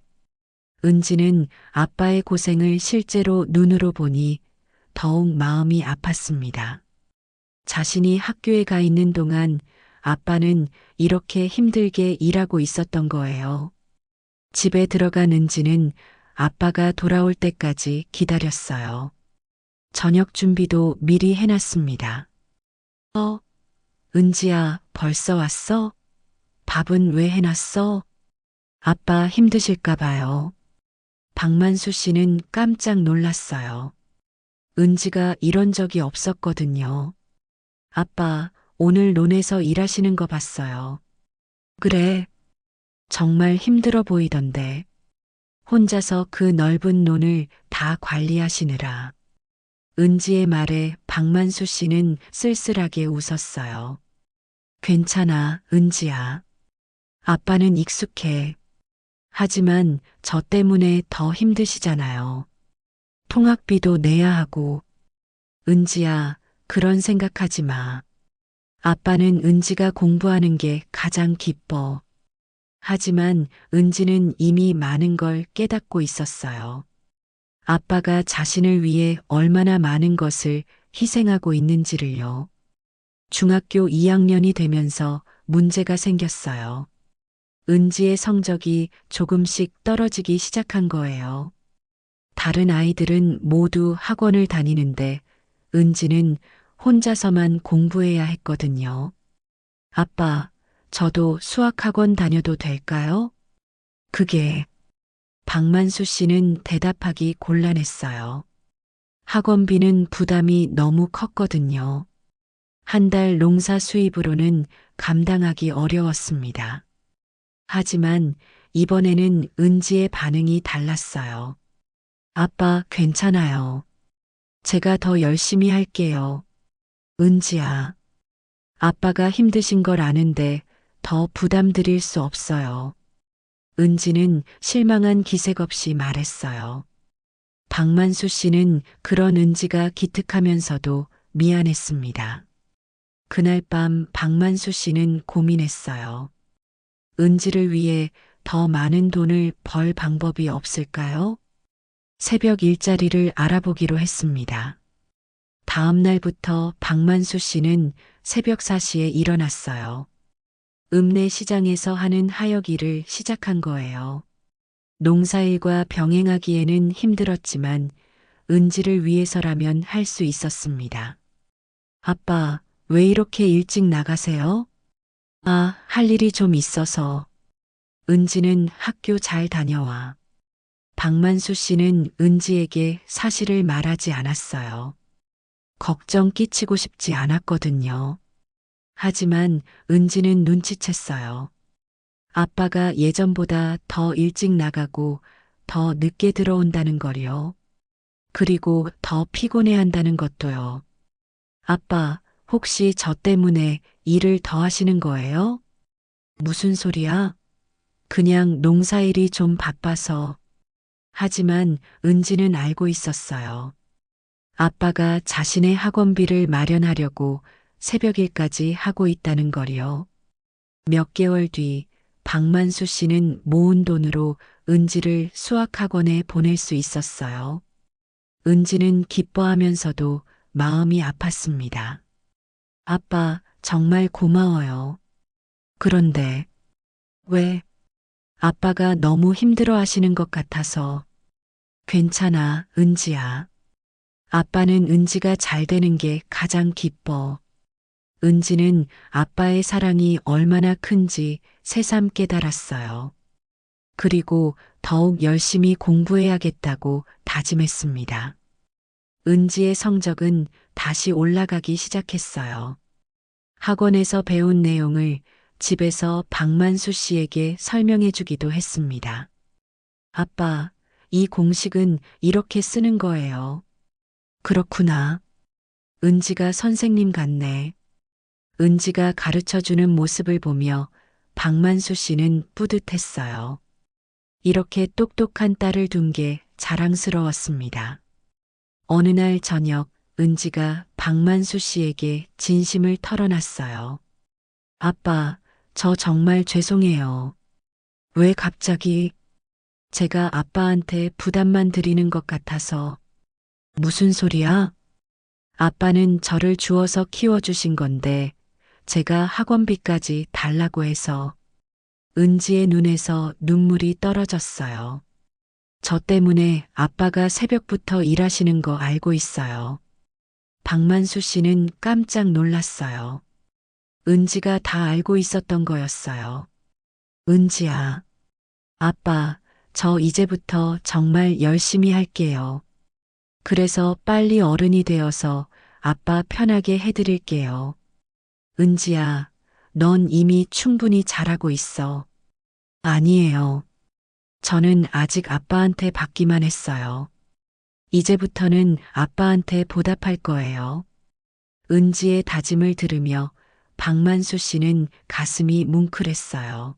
Speaker 1: 은지는 아빠의 고생을 실제로 눈으로 보니 더욱 마음이 아팠습니다. 자신이 학교에 가 있는 동안 아빠는 이렇게 힘들게 일하고 있었던 거예요. 집에 들어간 은지는 아빠가 돌아올 때까지 기다렸어요. 저녁 준비도 미리 해놨습니다. 은지야, 벌써 왔어? 밥은 왜 해놨어? 아빠 힘드실까 봐요. 박만수 씨는 깜짝 놀랐어요. 은지가 이런 적이 없었거든요. 아빠, 오늘 논에서 일하시는 거 봤어요. 그래, 정말 힘들어 보이던데. 혼자서 그 넓은 논을 다 관리하시느라. 은지의 말에 박만수 씨는 쓸쓸하게 웃었어요. 괜찮아, 은지야. 아빠는 익숙해. 하지만 저 때문에 더 힘드시잖아요. 통학비도 내야 하고. 은지야, 그런 생각하지 마. 아빠는 은지가 공부하는 게 가장 기뻐. 하지만 은지는 이미 많은 걸 깨닫고 있었어요. 아빠가 자신을 위해 얼마나 많은 것을 희생하고 있는지를요. 중학교 2학년이 되면서 문제가 생겼어요. 은지의 성적이 조금씩 떨어지기 시작한 거예요. 다른 아이들은 모두 학원을 다니는데 은지는 혼자서만 공부해야 했거든요. 아빠, 저도 수학학원 다녀도 될까요? 그게 박만수 씨는 대답하기 곤란했어요. 학원비는 부담이 너무 컸거든요. 한 달 농사 수입으로는 감당하기 어려웠습니다. 하지만 이번에는 은지의 반응이 달랐어요. 아빠, 괜찮아요. 제가 더 열심히 할게요. 은지야, 아빠가 힘드신 걸 아는데 더 부담 드릴 수 없어요. 은지는 실망한 기색 없이 말했어요. 박만수 씨는 그런 은지가 기특하면서도 미안했습니다. 그날 밤 박만수 씨는 고민했어요. 은지를 위해 더 많은 돈을 벌 방법이 없을까요? 새벽 일자리를 알아보기로 했습니다. 다음 날부터 박만수 씨는 새벽 4시에 일어났어요. 읍내 시장에서 하는 하역 일을 시작한 거예요. 농사일과 병행하기에는 힘들었지만 은지를 위해서라면 할 수 있었습니다. 아빠, 왜 이렇게 일찍 나가세요? 아, 할 일이 좀 있어서. 은지는 학교 잘 다녀와. 박만수 씨는 은지에게 사실을 말하지 않았어요. 걱정 끼치고 싶지 않았거든요. 하지만 은지는 눈치챘어요. 아빠가 예전보다 더 일찍 나가고 더 늦게 들어온다는 거요. 그리고 더 피곤해 한다는 것도요. 아빠, 혹시 저 때문에 일을 더 하시는 거예요? 무슨 소리야? 그냥 농사일이 좀 바빠서. 하지만 은지는 알고 있었어요. 아빠가 자신의 학원비를 마련하려고 새벽일까지 하고 있다는 거리요. 몇 개월 뒤 박만수 씨는 모은 돈으로 은지를 수학학원에 보낼 수 있었어요. 은지는 기뻐하면서도 마음이 아팠습니다. 아빠, 정말 고마워요. 그런데 왜? 아빠가 너무 힘들어 하시는 것 같아서. 괜찮아, 은지야. 아빠는 은지가 잘 되는 게 가장 기뻐. 은지는 아빠의 사랑이 얼마나 큰지 새삼 깨달았어요. 그리고 더욱 열심히 공부해야겠다고 다짐했습니다. 은지의 성적은 다시 올라가기 시작했어요. 학원에서 배운 내용을 집에서 박만수 씨에게 설명해 주기도 했습니다. 아빠, 이 공식은 이렇게 쓰는 거예요. 그렇구나. 은지가 선생님 같네. 은지가 가르쳐 주는 모습을 보며 박만수 씨는 뿌듯했어요. 이렇게 똑똑한 딸을 둔 게 자랑스러웠습니다. 어느 날 저녁 은지가 박만수 씨에게 진심을 털어놨어요. 아빠, 저 정말 죄송해요. 왜 갑자기? 제가 아빠한테 부담만 드리는 것 같아서. 무슨 소리야? 아빠는 저를 주워서 키워주신 건데 제가 학원비까지 달라고 해서. 은지의 눈에서 눈물이 떨어졌어요. 저 때문에 아빠가 새벽부터 일하시는 거 알고 있어요. 박만수 씨는 깜짝 놀랐어요. 은지가 다 알고 있었던 거였어요. 은지야, 아빠, 저 이제부터 정말 열심히 할게요. 그래서 빨리 어른이 되어서 아빠 편하게 해드릴게요. 은지야, 넌 이미 충분히 잘하고 있어. 아니에요. 저는 아직 아빠한테 받기만 했어요. 이제부터는 아빠한테 보답할 거예요. 은지의 다짐을 들으며 박만수 씨는 가슴이 뭉클했어요.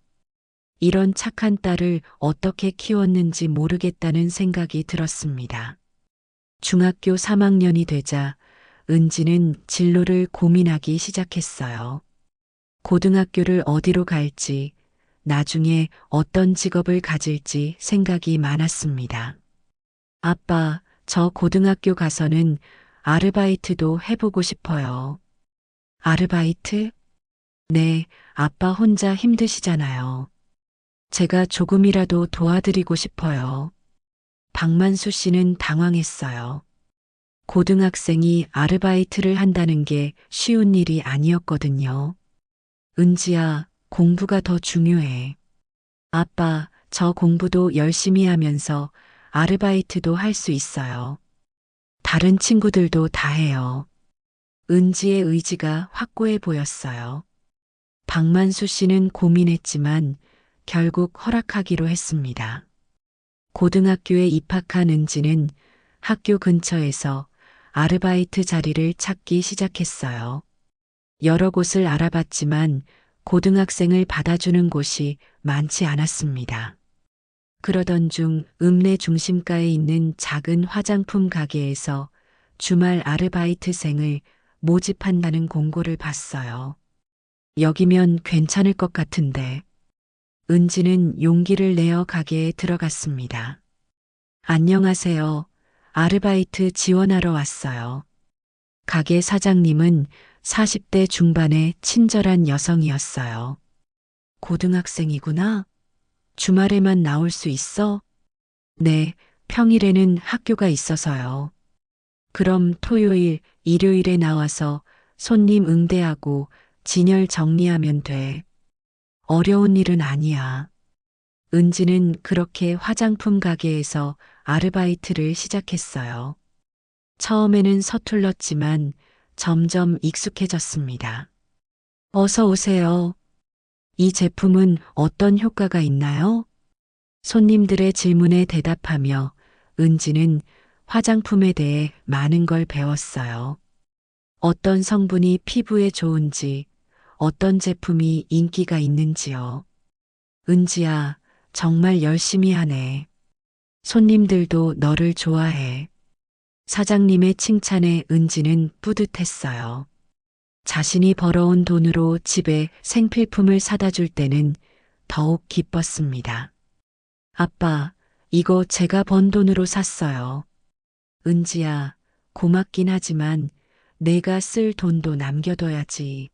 Speaker 1: 이런 착한 딸을 어떻게 키웠는지 모르겠다는 생각이 들었습니다. 중학교 3학년이 되자 은지는 진로를 고민하기 시작했어요. 고등학교를 어디로 갈지, 나중에 어떤 직업을 가질지 생각이 많았습니다. 아빠, 저 고등학교 가서는 아르바이트도 해보고 싶어요. 아르바이트? 네, 아빠 혼자 힘드시잖아요. 제가 조금이라도 도와드리고 싶어요. 박만수 씨는 당황했어요. 고등학생이 아르바이트를 한다는 게 쉬운 일이 아니었거든요. 은지야, 공부가 더 중요해. 아빠, 저 공부도 열심히 하면서 아르바이트도 할 수 있어요. 다른 친구들도 다 해요. 은지의 의지가 확고해 보였어요. 박만수 씨는 고민했지만 결국 허락하기로 했습니다. 고등학교에 입학한 은지는 학교 근처에서 아르바이트 자리를 찾기 시작했어요. 여러 곳을 알아봤지만 고등학생을 받아주는 곳이 많지 않았습니다. 그러던 중 읍내 중심가에 있는 작은 화장품 가게에서 주말 아르바이트생을 모집한다는 공고를 봤어요. 여기면 괜찮을 것 같은데. 은지는 용기를 내어 가게에 들어갔습니다. 안녕하세요. 아르바이트 지원하러 왔어요. 가게 사장님은 40대 중반의 친절한 여성이었어요. 고등학생이구나. 주말에만 나올 수 있어? 네, 평일에는 학교가 있어서요. 그럼 토요일, 일요일에 나와서 손님 응대하고 진열 정리하면 돼. 어려운 일은 아니야. 은지는 그렇게 화장품 가게에서 아르바이트를 시작했어요. 처음에는 서툴렀지만 점점 익숙해졌습니다. 어서 오세요. 이 제품은 어떤 효과가 있나요? 손님들의 질문에 대답하며 은지는 화장품에 대해 많은 걸 배웠어요. 어떤 성분이 피부에 좋은지, 어떤 제품이 인기가 있는지요. 은지야, 정말 열심히 하네. 손님들도 너를 좋아해. 사장님의 칭찬에 은지는 뿌듯했어요. 자신이 벌어온 돈으로 집에 생필품을 사다 줄 때는 더욱 기뻤습니다. 아빠, 이거 제가 번 돈으로 샀어요. 은지야, 고맙긴 하지만 내가 쓸 돈도 남겨둬야지.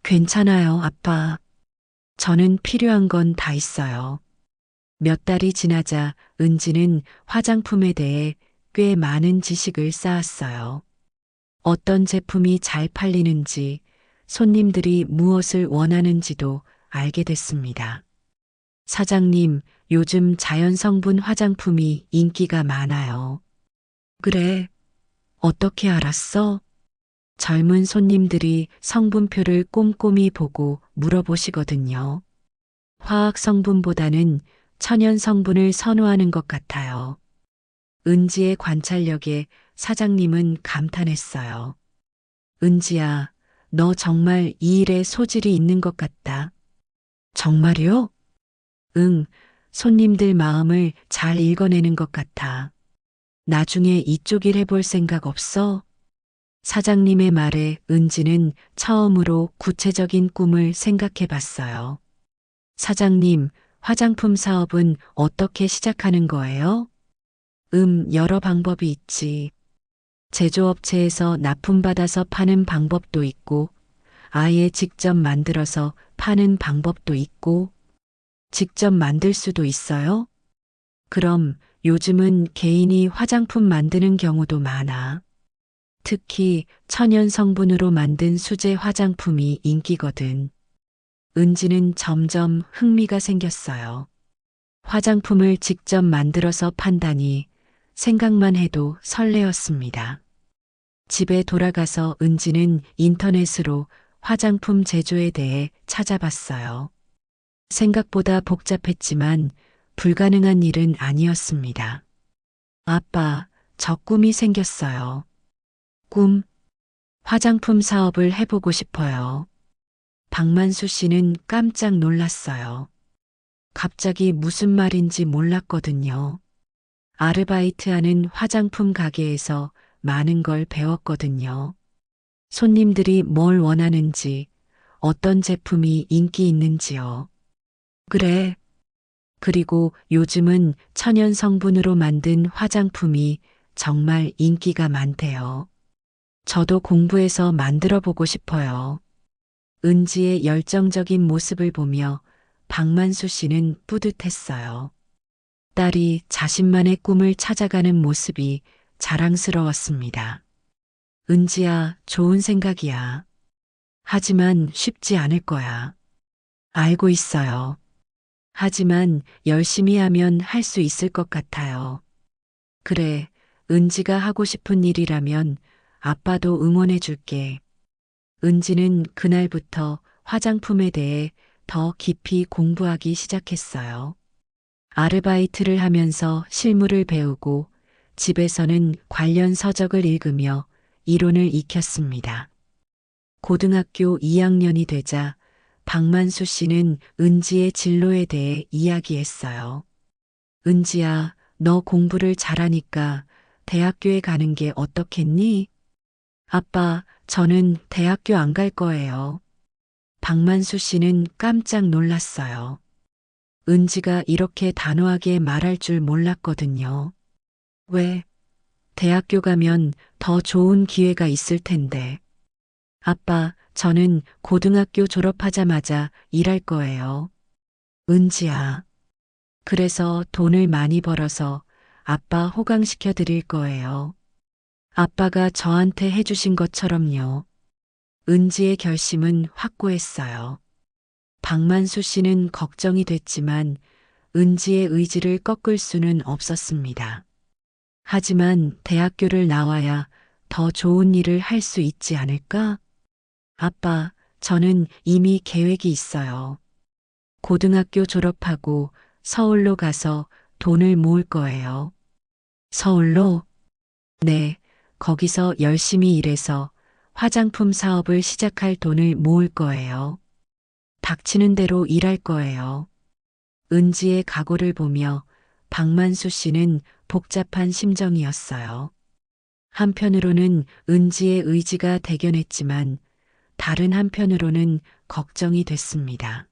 Speaker 1: 괜찮아요, 아빠. 저는 필요한 건 다 있어요. 몇 달이 지나자 은지는 화장품에 대해 꽤 많은 지식을 쌓았어요. 어떤 제품이 잘 팔리는지, 손님들이 무엇을 원하는지도 알게 됐습니다. 사장님, 요즘 자연성분 화장품이 인기가 많아요. 그래, 어떻게 알았어? 젊은 손님들이 성분표를 꼼꼼히 보고 물어보시거든요. 화학 성분보다는 천연 성분을 선호하는 것 같아요. 은지의 관찰력에 사장님은 감탄했어요. 은지야, 너 정말 이 일에 소질이 있는 것 같다. 정말요? 응, 손님들 마음을 잘 읽어내는 것 같아. 나중에 이쪽 일 해볼 생각 없어? 사장님의 말에 은지는 처음으로 구체적인 꿈을 생각해 봤어요. 사장님, 화장품 사업은 어떻게 시작하는 거예요? 여러 방법이 있지. 제조업체에서 납품받아서 파는 방법도 있고, 아예 직접 만들어서 파는 방법도 있고, 직접 만들 수도 있어요? 그럼 요즘은 개인이 화장품 만드는 경우도 많아. 특히 천연 성분으로 만든 수제 화장품이 인기거든. 은지는 점점 흥미가 생겼어요. 화장품을 직접 만들어서 판다니 생각만 해도 설레었습니다. 집에 돌아가서 은지는 인터넷으로 화장품 제조에 대해 찾아봤어요. 생각보다 복잡했지만 불가능한 일은 아니었습니다. 아빠, 저 꿈이 생겼어요. 꿈? 화장품 사업을 해보고 싶어요. 박만수 씨는 깜짝 놀랐어요. 갑자기 무슨 말인지 몰랐거든요. 아르바이트하는 화장품 가게에서 많은 걸 배웠거든요. 손님들이 뭘 원하는지, 어떤 제품이 인기 있는지요. 그래. 그리고 요즘은 천연 성분으로 만든 화장품이 정말 인기가 많대요. 저도 공부해서 만들어 보고 싶어요. 은지의 열정적인 모습을 보며 박만수 씨는 뿌듯했어요. 딸이 자신만의 꿈을 찾아가는 모습이 자랑스러웠습니다. 은지야, 좋은 생각이야. 하지만 쉽지 않을 거야. 알고 있어요. 하지만 열심히 하면 할 수 있을 것 같아요. 그래, 은지가 하고 싶은 일이라면 아빠도 응원해 줄게. 은지는 그날부터 화장품에 대해 더 깊이 공부하기 시작했어요. 아르바이트를 하면서 실무를 배우고 집에서는 관련 서적을 읽으며 이론을 익혔습니다. 고등학교 2학년이 되자 박만수 씨는 은지의 진로에 대해 이야기했어요. 은지야, 너 공부를 잘하니까 대학교에 가는 게 어떻겠니? 아빠, 저는 대학교 안 갈 거예요. 박만수 씨는 깜짝 놀랐어요. 은지가 이렇게 단호하게 말할 줄 몰랐거든요. 왜? 대학교 가면 더 좋은 기회가 있을 텐데. 아빠, 저는 고등학교 졸업하자마자 일할 거예요. 은지야. 그래서 돈을 많이 벌어서 아빠 호강시켜 드릴 거예요. 아빠가 저한테 해주신 것처럼요. 은지의 결심은 확고했어요. 박만수 씨는 걱정이 됐지만 은지의 의지를 꺾을 수는 없었습니다. 하지만 대학교를 나와야 더 좋은 일을 할 수 있지 않을까? 아빠, 저는 이미 계획이 있어요. 고등학교 졸업하고 서울로 가서 돈을 모을 거예요. 서울로? 네, 거기서 열심히 일해서 화장품 사업을 시작할 돈을 모을 거예요. 닥치는 대로 일할 거예요. 은지의 각오를 보며 박만수 씨는 복잡한 심정이었어요. 한편으로는 은지의 의지가 대견했지만 다른 한편으로는 걱정이 됐습니다.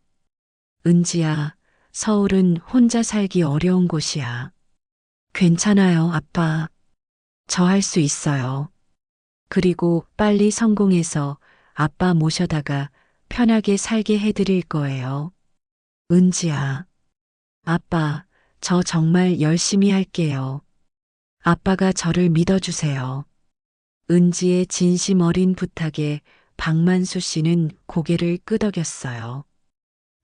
Speaker 1: 은지야, 서울은 혼자 살기 어려운 곳이야. 괜찮아요, 아빠. 저 할 수 있어요. 그리고 빨리 성공해서 아빠 모셔다가 편하게 살게 해드릴 거예요. 은지야. 아빠, 저 정말 열심히 할게요. 아빠가 저를 믿어주세요. 은지의 진심 어린 부탁에 박만수 씨는 고개를 끄덕였어요.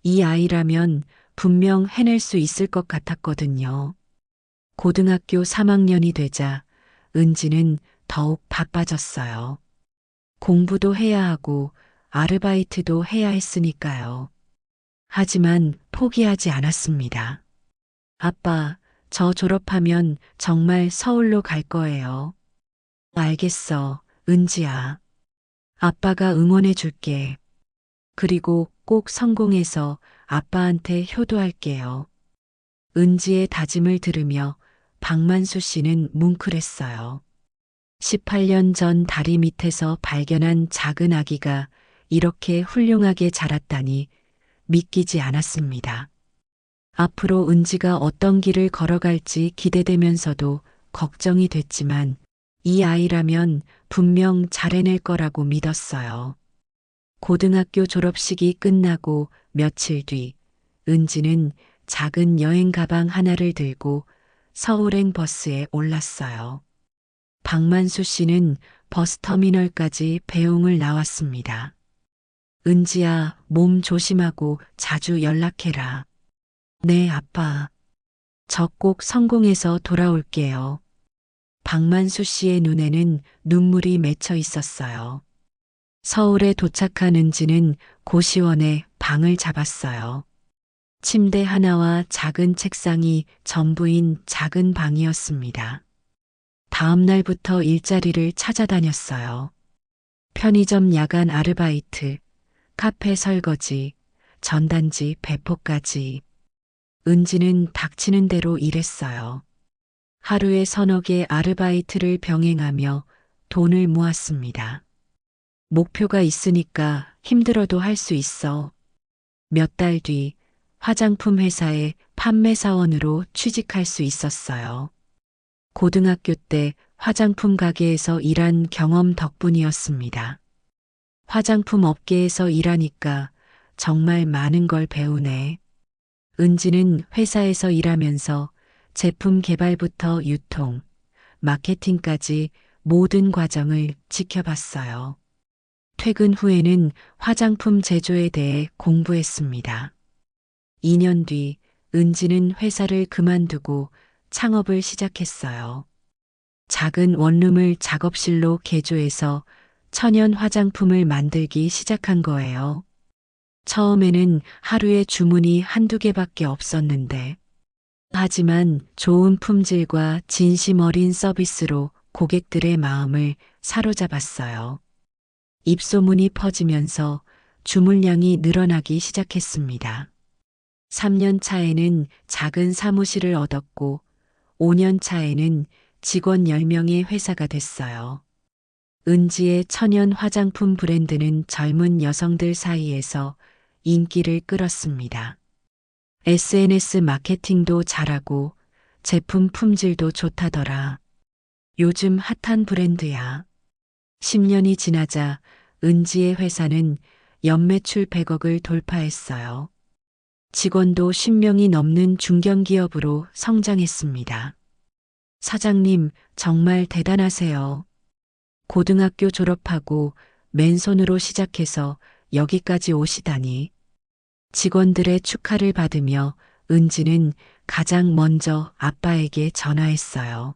Speaker 1: 이 아이라면 분명 해낼 수 있을 것 같았거든요. 고등학교 3학년이 되자 은지는 더욱 바빠졌어요. 공부도 해야 하고 아르바이트도 해야 했으니까요. 하지만 포기하지 않았습니다. 아빠, 저 졸업하면 정말 서울로 갈 거예요. 알겠어, 은지야. 아빠가 응원해 줄게. 그리고 꼭 성공해서 아빠한테 효도할게요. 은지의 다짐을 들으며 박만수 씨는 뭉클했어요. 18년 전 다리 밑에서 발견한 작은 아기가 이렇게 훌륭하게 자랐다니 믿기지 않았습니다. 앞으로 은지가 어떤 길을 걸어갈지 기대되면서도 걱정이 됐지만 이 아이라면 분명 잘해낼 거라고 믿었어요. 고등학교 졸업식이 끝나고 며칠 뒤 은지는 작은 여행 가방 하나를 들고 서울행 버스에 올랐어요. 박만수 씨는 버스터미널까지 배웅을 나왔습니다. 은지야, 몸 조심하고 자주 연락해라. 네, 아빠. 저 꼭 성공해서 돌아올게요. 박만수 씨의 눈에는 눈물이 맺혀 있었어요. 서울에 도착한 은지는 고시원에 방을 잡았어요. 침대 하나와 작은 책상이 전부인 작은 방이었습니다. 다음 날부터 일자리를 찾아다녔어요. 편의점 야간 아르바이트, 카페 설거지, 전단지 배포까지. 은지는 닥치는 대로 일했어요. 하루에 서너 개 아르바이트를 병행하며 돈을 모았습니다. 목표가 있으니까 힘들어도 할 수 있어. 몇 달 뒤 화장품 회사의 판매사원으로 취직할 수 있었어요. 고등학교 때 화장품 가게에서 일한 경험 덕분이었습니다. 화장품 업계에서 일하니까 정말 많은 걸 배우네. 은지는 회사에서 일하면서 제품 개발부터 유통, 마케팅까지 모든 과정을 지켜봤어요. 퇴근 후에는 화장품 제조에 대해 공부했습니다. 2년 뒤 은지는 회사를 그만두고 창업을 시작했어요. 작은 원룸을 작업실로 개조해서 천연 화장품을 만들기 시작한 거예요. 처음에는 하루에 주문이 한두 개밖에 없었는데, 하지만 좋은 품질과 진심 어린 서비스로 고객들의 마음을 사로잡았어요. 입소문이 퍼지면서 주문량이 늘어나기 시작했습니다. 3년 차에는 작은 사무실을 얻었고 5년 차에는 직원 10명의 회사가 됐어요. 은지의 천연 화장품 브랜드는 젊은 여성들 사이에서 인기를 끌었습니다. SNS 마케팅도 잘하고 제품 품질도 좋다더라. 요즘 핫한 브랜드야. 10년이 지나자 은지의 회사는 연매출 100억을 돌파했어요. 직원도 10명이 넘는 중견기업으로 성장했습니다. 사장님, 정말 대단하세요. 고등학교 졸업하고 맨손으로 시작해서 여기까지 오시다니. 직원들의 축하를 받으며 은지는 가장 먼저 아빠에게 전화했어요.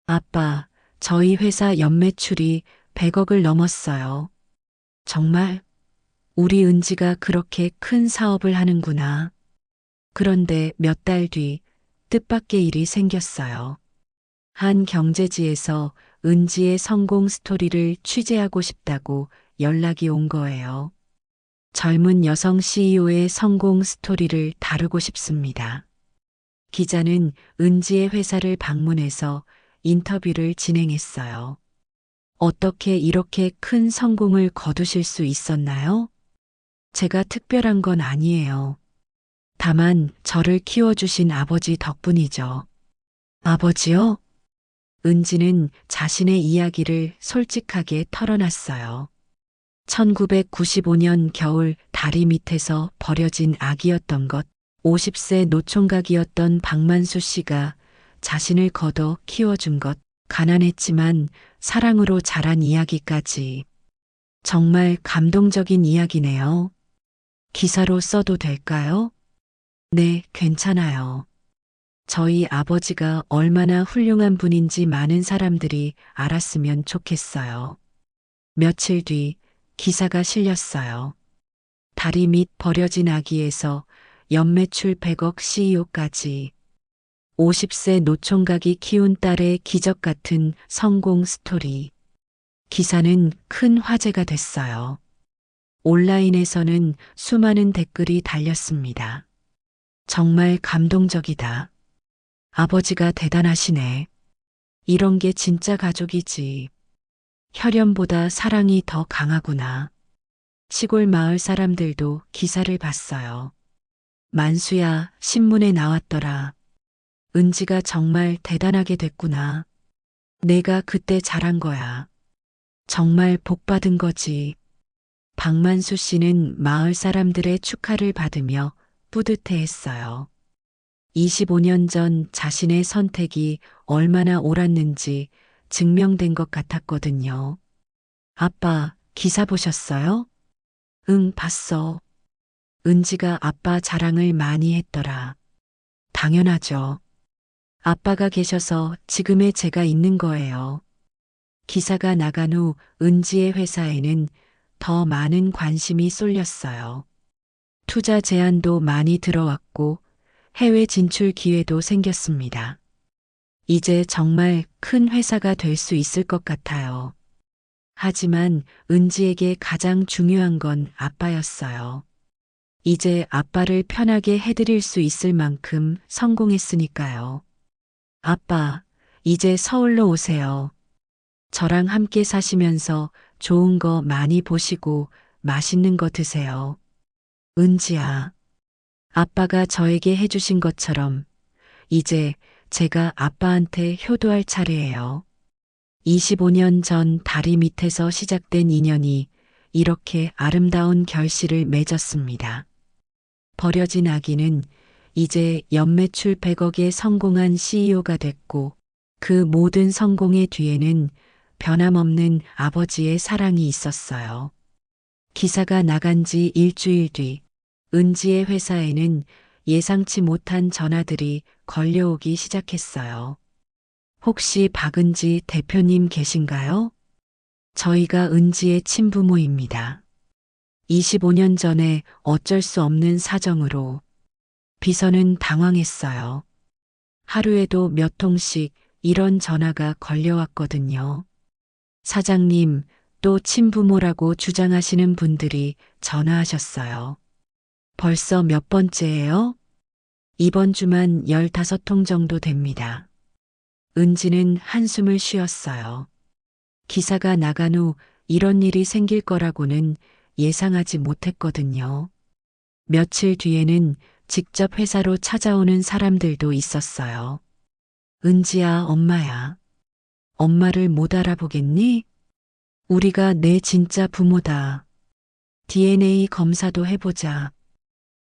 Speaker 1: 아빠, 저희 회사 연매출이 100억을 넘었어요. 정말? 우리 은지가 그렇게 큰 사업을 하는구나. 그런데 몇 달 뒤 뜻밖의 일이 생겼어요. 한 경제지에서 은지의 성공 스토리를 취재하고 싶다고 연락이 온 거예요. 젊은 여성 CEO의 성공 스토리를 다루고 싶습니다. 기자는 은지의 회사를 방문해서 인터뷰를 진행했어요. 어떻게 이렇게 큰 성공을 거두실 수 있었나요? 제가 특별한 건 아니에요. 다만 저를 키워주신 아버지 덕분이죠. 아버지요? 은지는 자신의 이야기를 솔직하게 털어놨어요. 1995년 겨울 다리 밑에서 버려진 아기였던 것, 50세 노총각이었던 박만수 씨가 자신을 걷어 키워준 것, 가난했지만 사랑으로 자란 이야기까지. 정말 감동적인 이야기네요. 기사로 써도 될까요? 네, 괜찮아요. 저희 아버지가 얼마나 훌륭한 분인지 많은 사람들이 알았으면 좋겠어요. 며칠 뒤 기사가 실렸어요. 다리 밑 버려진 아기에서 연매출 100억 CEO까지 50세 노총각이 키운 딸의 기적 같은 성공 스토리. 기사는 큰 화제가 됐어요. 온라인에서는 수많은 댓글이 달렸습니다. 정말 감동적이다. 아버지가 대단하시네. 이런 게 진짜 가족이지. 혈연보다 사랑이 더 강하구나. 시골 마을 사람들도 기사를 봤어요. 만수야, 신문에 나왔더라. 은지가 정말 대단하게 됐구나. 내가 그때 잘한 거야. 정말 복 받은 거지. 박만수 씨는 마을 사람들의 축하를 받으며 뿌듯해 했어요. 25년 전 자신의 선택이 얼마나 옳았는지 증명된 것 같았거든요. 아빠, 기사 보셨어요? 응, 봤어. 은지가 아빠 자랑을 많이 했더라. 당연하죠. 아빠가 계셔서 지금의 제가 있는 거예요. 기사가 나간 후 은지의 회사에는 더 많은 관심이 쏠렸어요. 투자 제안도 많이 들어왔고 해외 진출 기회도 생겼습니다. 이제 정말 큰 회사가 될 수 있을 것 같아요. 하지만 은지에게 가장 중요한 건 아빠였어요. 이제 아빠를 편하게 해드릴 수 있을 만큼 성공했으니까요. 아빠, 이제 서울로 오세요. 저랑 함께 사시면서 좋은 거 많이 보시고 맛있는 거 드세요. 은지야, 아빠가 저에게 해주신 것처럼 이제 제가 아빠한테 효도할 차례예요. 25년 전 다리 밑에서 시작된 인연이 이렇게 아름다운 결실을 맺었습니다. 버려진 아기는 이제 연매출 100억에 성공한 CEO가 됐고 그 모든 성공의 뒤에는 변함없는 아버지의 사랑이 있었어요. 기사가 나간 지 일주일 뒤 은지의 회사에는 예상치 못한 전화들이 걸려오기 시작했어요. 혹시 박은지 대표님 계신가요? 저희가 은지의 친부모입니다. 25년 전에 어쩔 수 없는 사정으로 비서는 당황했어요. 하루에도 몇 통씩 이런 전화가 걸려왔거든요. 사장님, 또 친부모라고 주장하시는 분들이 전화하셨어요. 벌써 몇 번째예요? 이번 주만 15통 정도 됩니다. 은지는 한숨을 쉬었어요. 기사가 나간 후 이런 일이 생길 거라고는 예상하지 못했거든요. 며칠 뒤에는 직접 회사로 찾아오는 사람들도 있었어요. 은지야, 엄마야. 엄마를 못 알아보겠니? 우리가 내 진짜 부모다. DNA 검사도 해보자.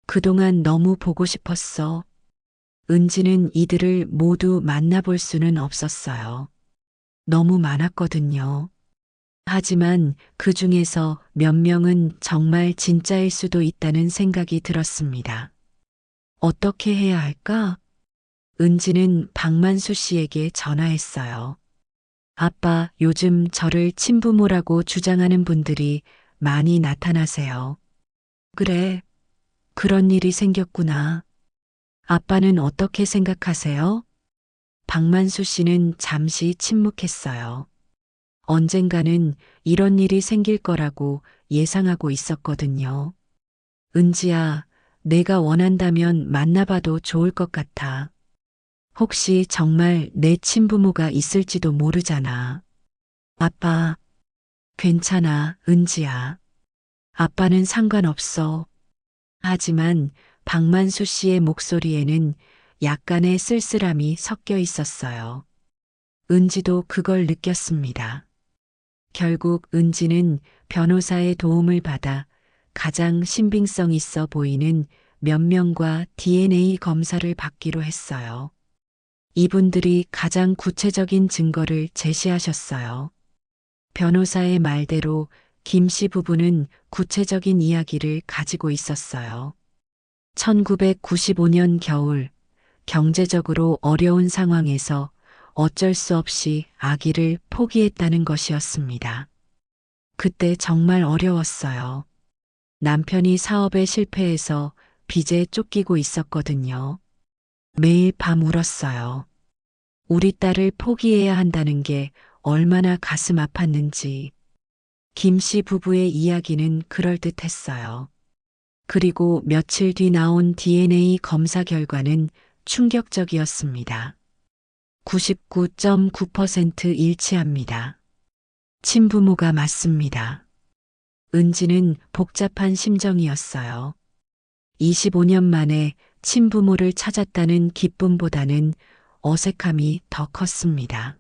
Speaker 1: 그동안 너무 보고 싶었어. 은지는 이들을 모두 만나볼 수는 없었어요. 너무 많았거든요. 하지만 그 중에서 몇 명은 정말 진짜일 수도 있다는 생각이 들었습니다. 어떻게 해야 할까? 은지는 박만수 씨에게 전화했어요. 아빠, 요즘 저를 친부모라고 주장하는 분들이 많이 나타나세요. 그래, 그런 일이 생겼구나. 아빠는 어떻게 생각하세요? 박만수 씨는 잠시 침묵했어요. 언젠가는 이런 일이 생길 거라고 예상하고 있었거든요. 은지야, 내가 원한다면 만나봐도 좋을 것 같아. 혹시 정말 내 친부모가 있을지도 모르잖아. 아빠, 괜찮아, 은지야. 아빠는 상관없어. 하지만 박만수 씨의 목소리에는 약간의 쓸쓸함이 섞여 있었어요. 은지도 그걸 느꼈습니다. 결국 은지는 변호사의 도움을 받아 가장 신빙성 있어 보이는 몇 명과 DNA 검사를 받기로 했어요. 이분들이 가장 구체적인 증거를 제시하셨어요. 변호사의 말대로 김 씨 부부는 구체적인 이야기를 가지고 있었어요. 1995년 겨울, 경제적으로 어려운 상황에서 어쩔 수 없이 아기를 포기했다는 것이었습니다. 그때 정말 어려웠어요. 남편이 사업에 실패해서 빚에 쫓기고 있었거든요. 매일 밤 울었어요. 우리 딸을 포기해야 한다는 게 얼마나 가슴 아팠는지. 김 씨 부부의 이야기는 그럴듯했어요. 그리고 며칠 뒤 나온 DNA 검사 결과는 충격적이었습니다. 99.9% 일치합니다. 친부모가 맞습니다. 은지는 복잡한 심정이었어요. 25년 만에 친부모를 찾았다는 기쁨보다는 어색함이 더 컸습니다.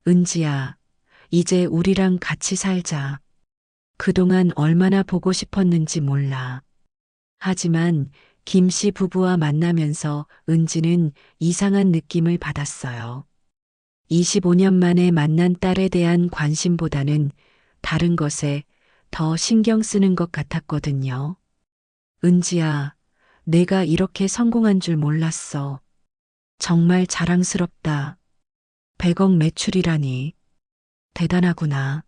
Speaker 1: 은지야, 이제 우리랑 같이 살자. 그동안 얼마나 보고 싶었는지 몰라. 하지만 김 씨 부부와 만나면서 은지는 이상한 느낌을 받았어요. 25년 만에 만난 딸에 대한 관심보다는 다른 것에 더 신경 쓰는 것 같았거든요. 은지야, 내가 이렇게 성공한 줄 몰랐어. 정말 자랑스럽다. 100억 매출이라니. 대단하구나.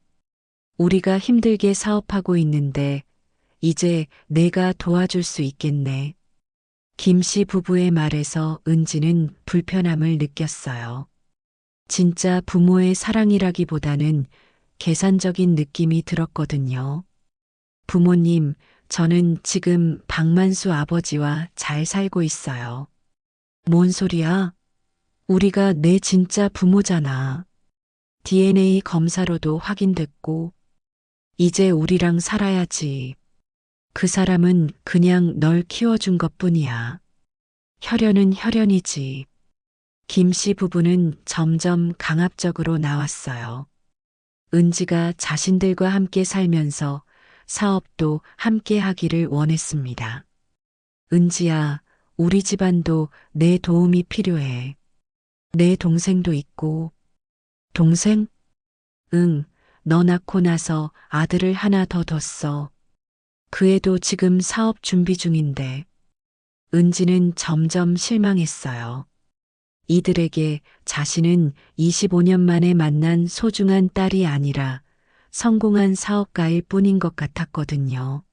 Speaker 1: 우리가 힘들게 사업하고 있는데 이제 내가 도와줄 수 있겠네. 김 씨 부부의 말에서 은지는 불편함을 느꼈어요. 진짜 부모의 사랑이라기보다는 계산적인 느낌이 들었거든요. 부모님, 저는 지금 박만수 아버지와 잘 살고 있어요. 뭔 소리야? 우리가 내 진짜 부모잖아. DNA 검사로도 확인됐고, 이제 우리랑 살아야지. 그 사람은 그냥 널 키워준 것 뿐이야. 혈연은 혈연이지. 김 씨 부부는 점점 강압적으로 나왔어요. 은지가 자신들과 함께 살면서 사업도 함께 하기를 원했습니다. 은지야, 우리 집안도 내 도움이 필요해. 내 동생도 있고. 동생? 응, 너 낳고 나서 아들을 하나 더 뒀어. 그 애도 지금 사업 준비 중인데. 은지는 점점 실망했어요. 이들에게 자신은 25년 만에 만난 소중한 딸이 아니라 성공한 사업가일 뿐인 것 같았거든요.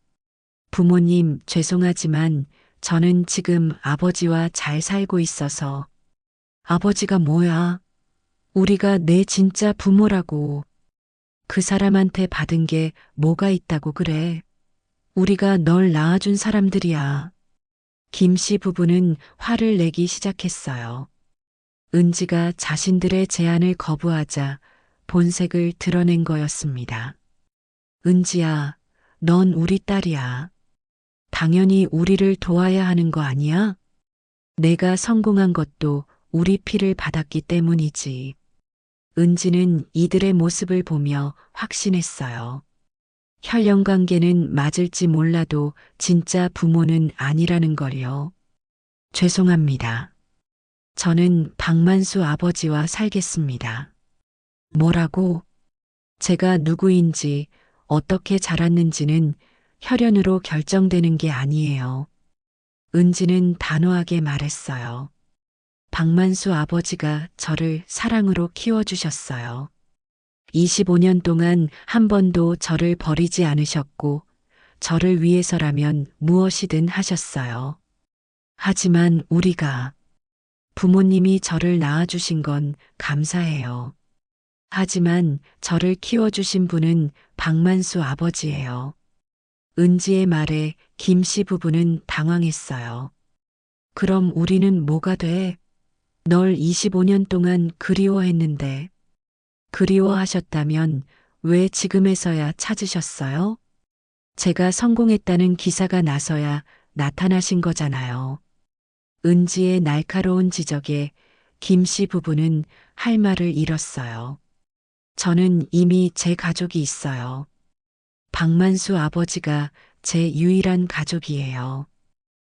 Speaker 1: 부모님, 죄송하지만 저는 지금 아버지와 잘 살고 있어서. 아버지가 뭐야? 우리가 내 진짜 부모라고. 그 사람한테 받은 게 뭐가 있다고 그래? 우리가 널 낳아준 사람들이야. 김 씨 부부는 화를 내기 시작했어요. 은지가 자신들의 제안을 거부하자 본색을 드러낸 거였습니다. 은지야, 넌 우리 딸이야. 당연히 우리를 도와야 하는 거 아니야? 내가 성공한 것도 우리 피를 받았기 때문이지. 은지는 이들의 모습을 보며 확신했어요. 혈연 관계는 맞을지 몰라도 진짜 부모는 아니라는 걸요. 죄송합니다. 저는 박만수 아버지와 살겠습니다. 뭐라고? 제가 누구인지 어떻게 자랐는지는 혈연으로 결정되는 게 아니에요. 은지는 단호하게 말했어요. 박만수 아버지가 저를 사랑으로 키워주셨어요. 25년 동안 한 번도 저를 버리지 않으셨고, 저를 위해서라면 무엇이든 하셨어요. 하지만 우리가 부모님이 저를 낳아주신 건 감사해요. 하지만 저를 키워주신 분은 박만수 아버지예요. 은지의 말에 김 씨 부부는 당황했어요. 그럼 우리는 뭐가 돼? 널 25년 동안 그리워했는데. 그리워하셨다면 왜 지금에서야 찾으셨어요? 제가 성공했다는 기사가 나서야 나타나신 거잖아요. 은지의 날카로운 지적에 김 씨 부부는 할 말을 잃었어요. 저는 이미 제 가족이 있어요. 박만수 아버지가 제 유일한 가족이에요.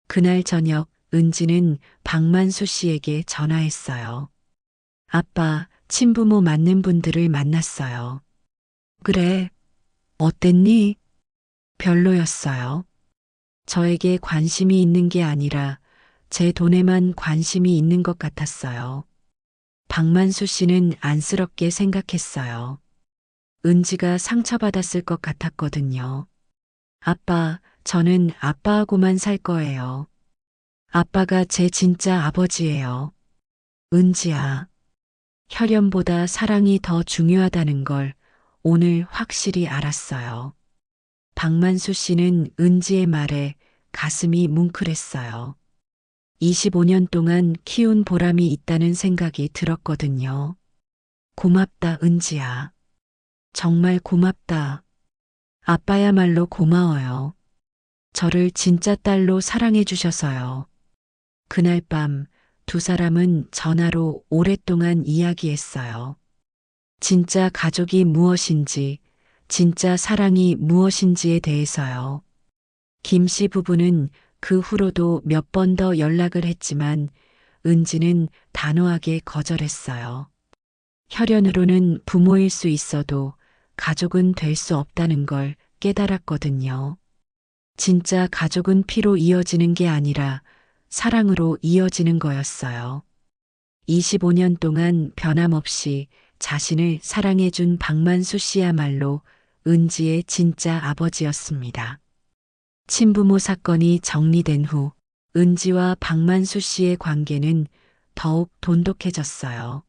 Speaker 1: 그날 저녁 은지는 박만수 씨에게 전화했어요. 아빠, 친부모 맞는 분들을 만났어요. 그래, 어땠니? 별로였어요. 저에게 관심이 있는 게 아니라 제 돈에만 관심이 있는 것 같았어요. 박만수 씨는 안쓰럽게 생각했어요. 은지가 상처받았을 것 같았거든요. 아빠, 저는 아빠하고만 살 거예요. 아빠가 제 진짜 아버지예요. 은지야, 혈연보다 사랑이 더 중요하다는 걸 오늘 확실히 알았어요. 박만수 씨는 은지의 말에 가슴이 뭉클했어요. 25년 동안 키운 보람이 있다는 생각이 들었거든요. 고맙다, 은지야. 정말 고맙다. 아빠야말로 고마워요. 저를 진짜 딸로 사랑해 주셔서요. 그날 밤 두 사람은 전화로 오랫동안 이야기했어요. 진짜 가족이 무엇인지, 진짜 사랑이 무엇인지에 대해서요. 김 씨 부부는 그 후로도 몇 번 더 연락을 했지만 은지는 단호하게 거절했어요. 혈연으로는 부모일 수 있어도 가족은 될 수 없다는 걸 깨달았거든요. 진짜 가족은 피로 이어지는 게 아니라 사랑으로 이어지는 거였어요. 25년 동안 변함없이 자신을 사랑해준 박만수 씨야말로 은지의 진짜 아버지였습니다. 친부모 사건이 정리된 후 은지와 박만수 씨의 관계는 더욱 돈독해졌어요.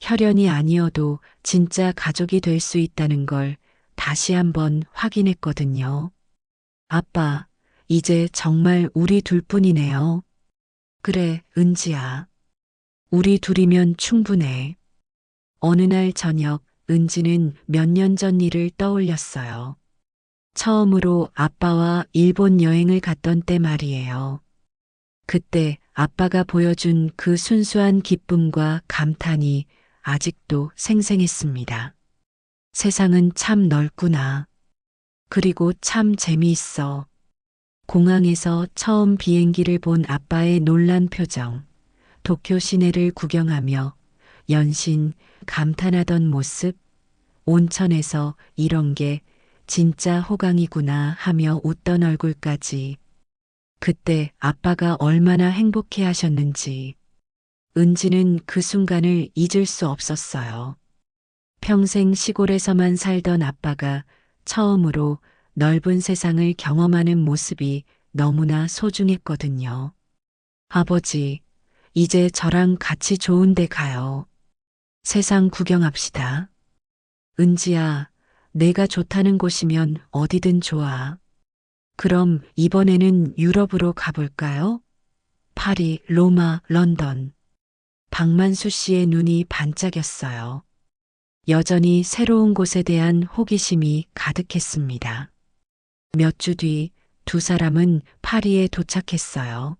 Speaker 1: 혈연이 아니어도 진짜 가족이 될 수 있다는 걸 다시 한번 확인했거든요. 아빠, 이제 정말 우리 둘뿐이네요. 그래, 은지야. 우리 둘이면 충분해. 어느 날 저녁, 은지는 몇 년 전 일을 떠올렸어요. 처음으로 아빠와 일본 여행을 갔던 때 말이에요. 그때 아빠가 보여준 그 순수한 기쁨과 감탄이 아직도 생생했습니다. 세상은 참 넓구나. 그리고 참 재미있어. 공항에서 처음 비행기를 본 아빠의 놀란 표정, 도쿄 시내를 구경하며 연신 감탄하던 모습, 온천에서 이런 게 진짜 호강이구나 하며 웃던 얼굴까지. 그때 아빠가 얼마나 행복해 하셨는지. 은지는 그 순간을 잊을 수 없었어요. 평생 시골에서만 살던 아빠가 처음으로 넓은 세상을 경험하는 모습이 너무나 소중했거든요. 아버지, 이제 저랑 같이 좋은 데 가요. 세상 구경합시다. 은지야, 내가 좋다는 곳이면 어디든 좋아. 그럼 이번에는 유럽으로 가볼까요? 파리, 로마, 런던. 박만수 씨의 눈이 반짝였어요. 여전히 새로운 곳에 대한 호기심이 가득했습니다. 몇 주 뒤 두 사람은 파리에 도착했어요.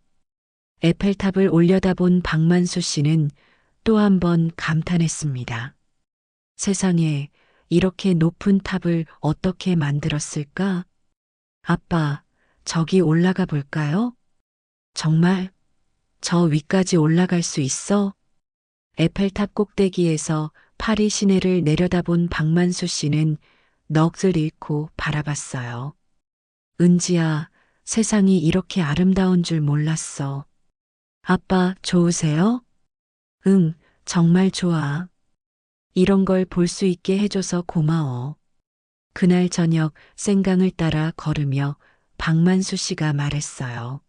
Speaker 1: 에펠탑을 올려다본 박만수 씨는 또 한 번 감탄했습니다. 세상에 이렇게 높은 탑을 어떻게 만들었을까? 아빠, 저기 올라가 볼까요? 정말? 저 위까지 올라갈 수 있어? 에펠탑 꼭대기에서 파리 시내를 내려다본 박만수 씨는 넋을 잃고 바라봤어요. 은지야, 세상이 이렇게 아름다운 줄 몰랐어. 아빠, 좋으세요? 응, 정말 좋아. 이런 걸 볼 수 있게 해줘서 고마워. 그날 저녁 생강을 따라 걸으며 박만수 씨가 말했어요.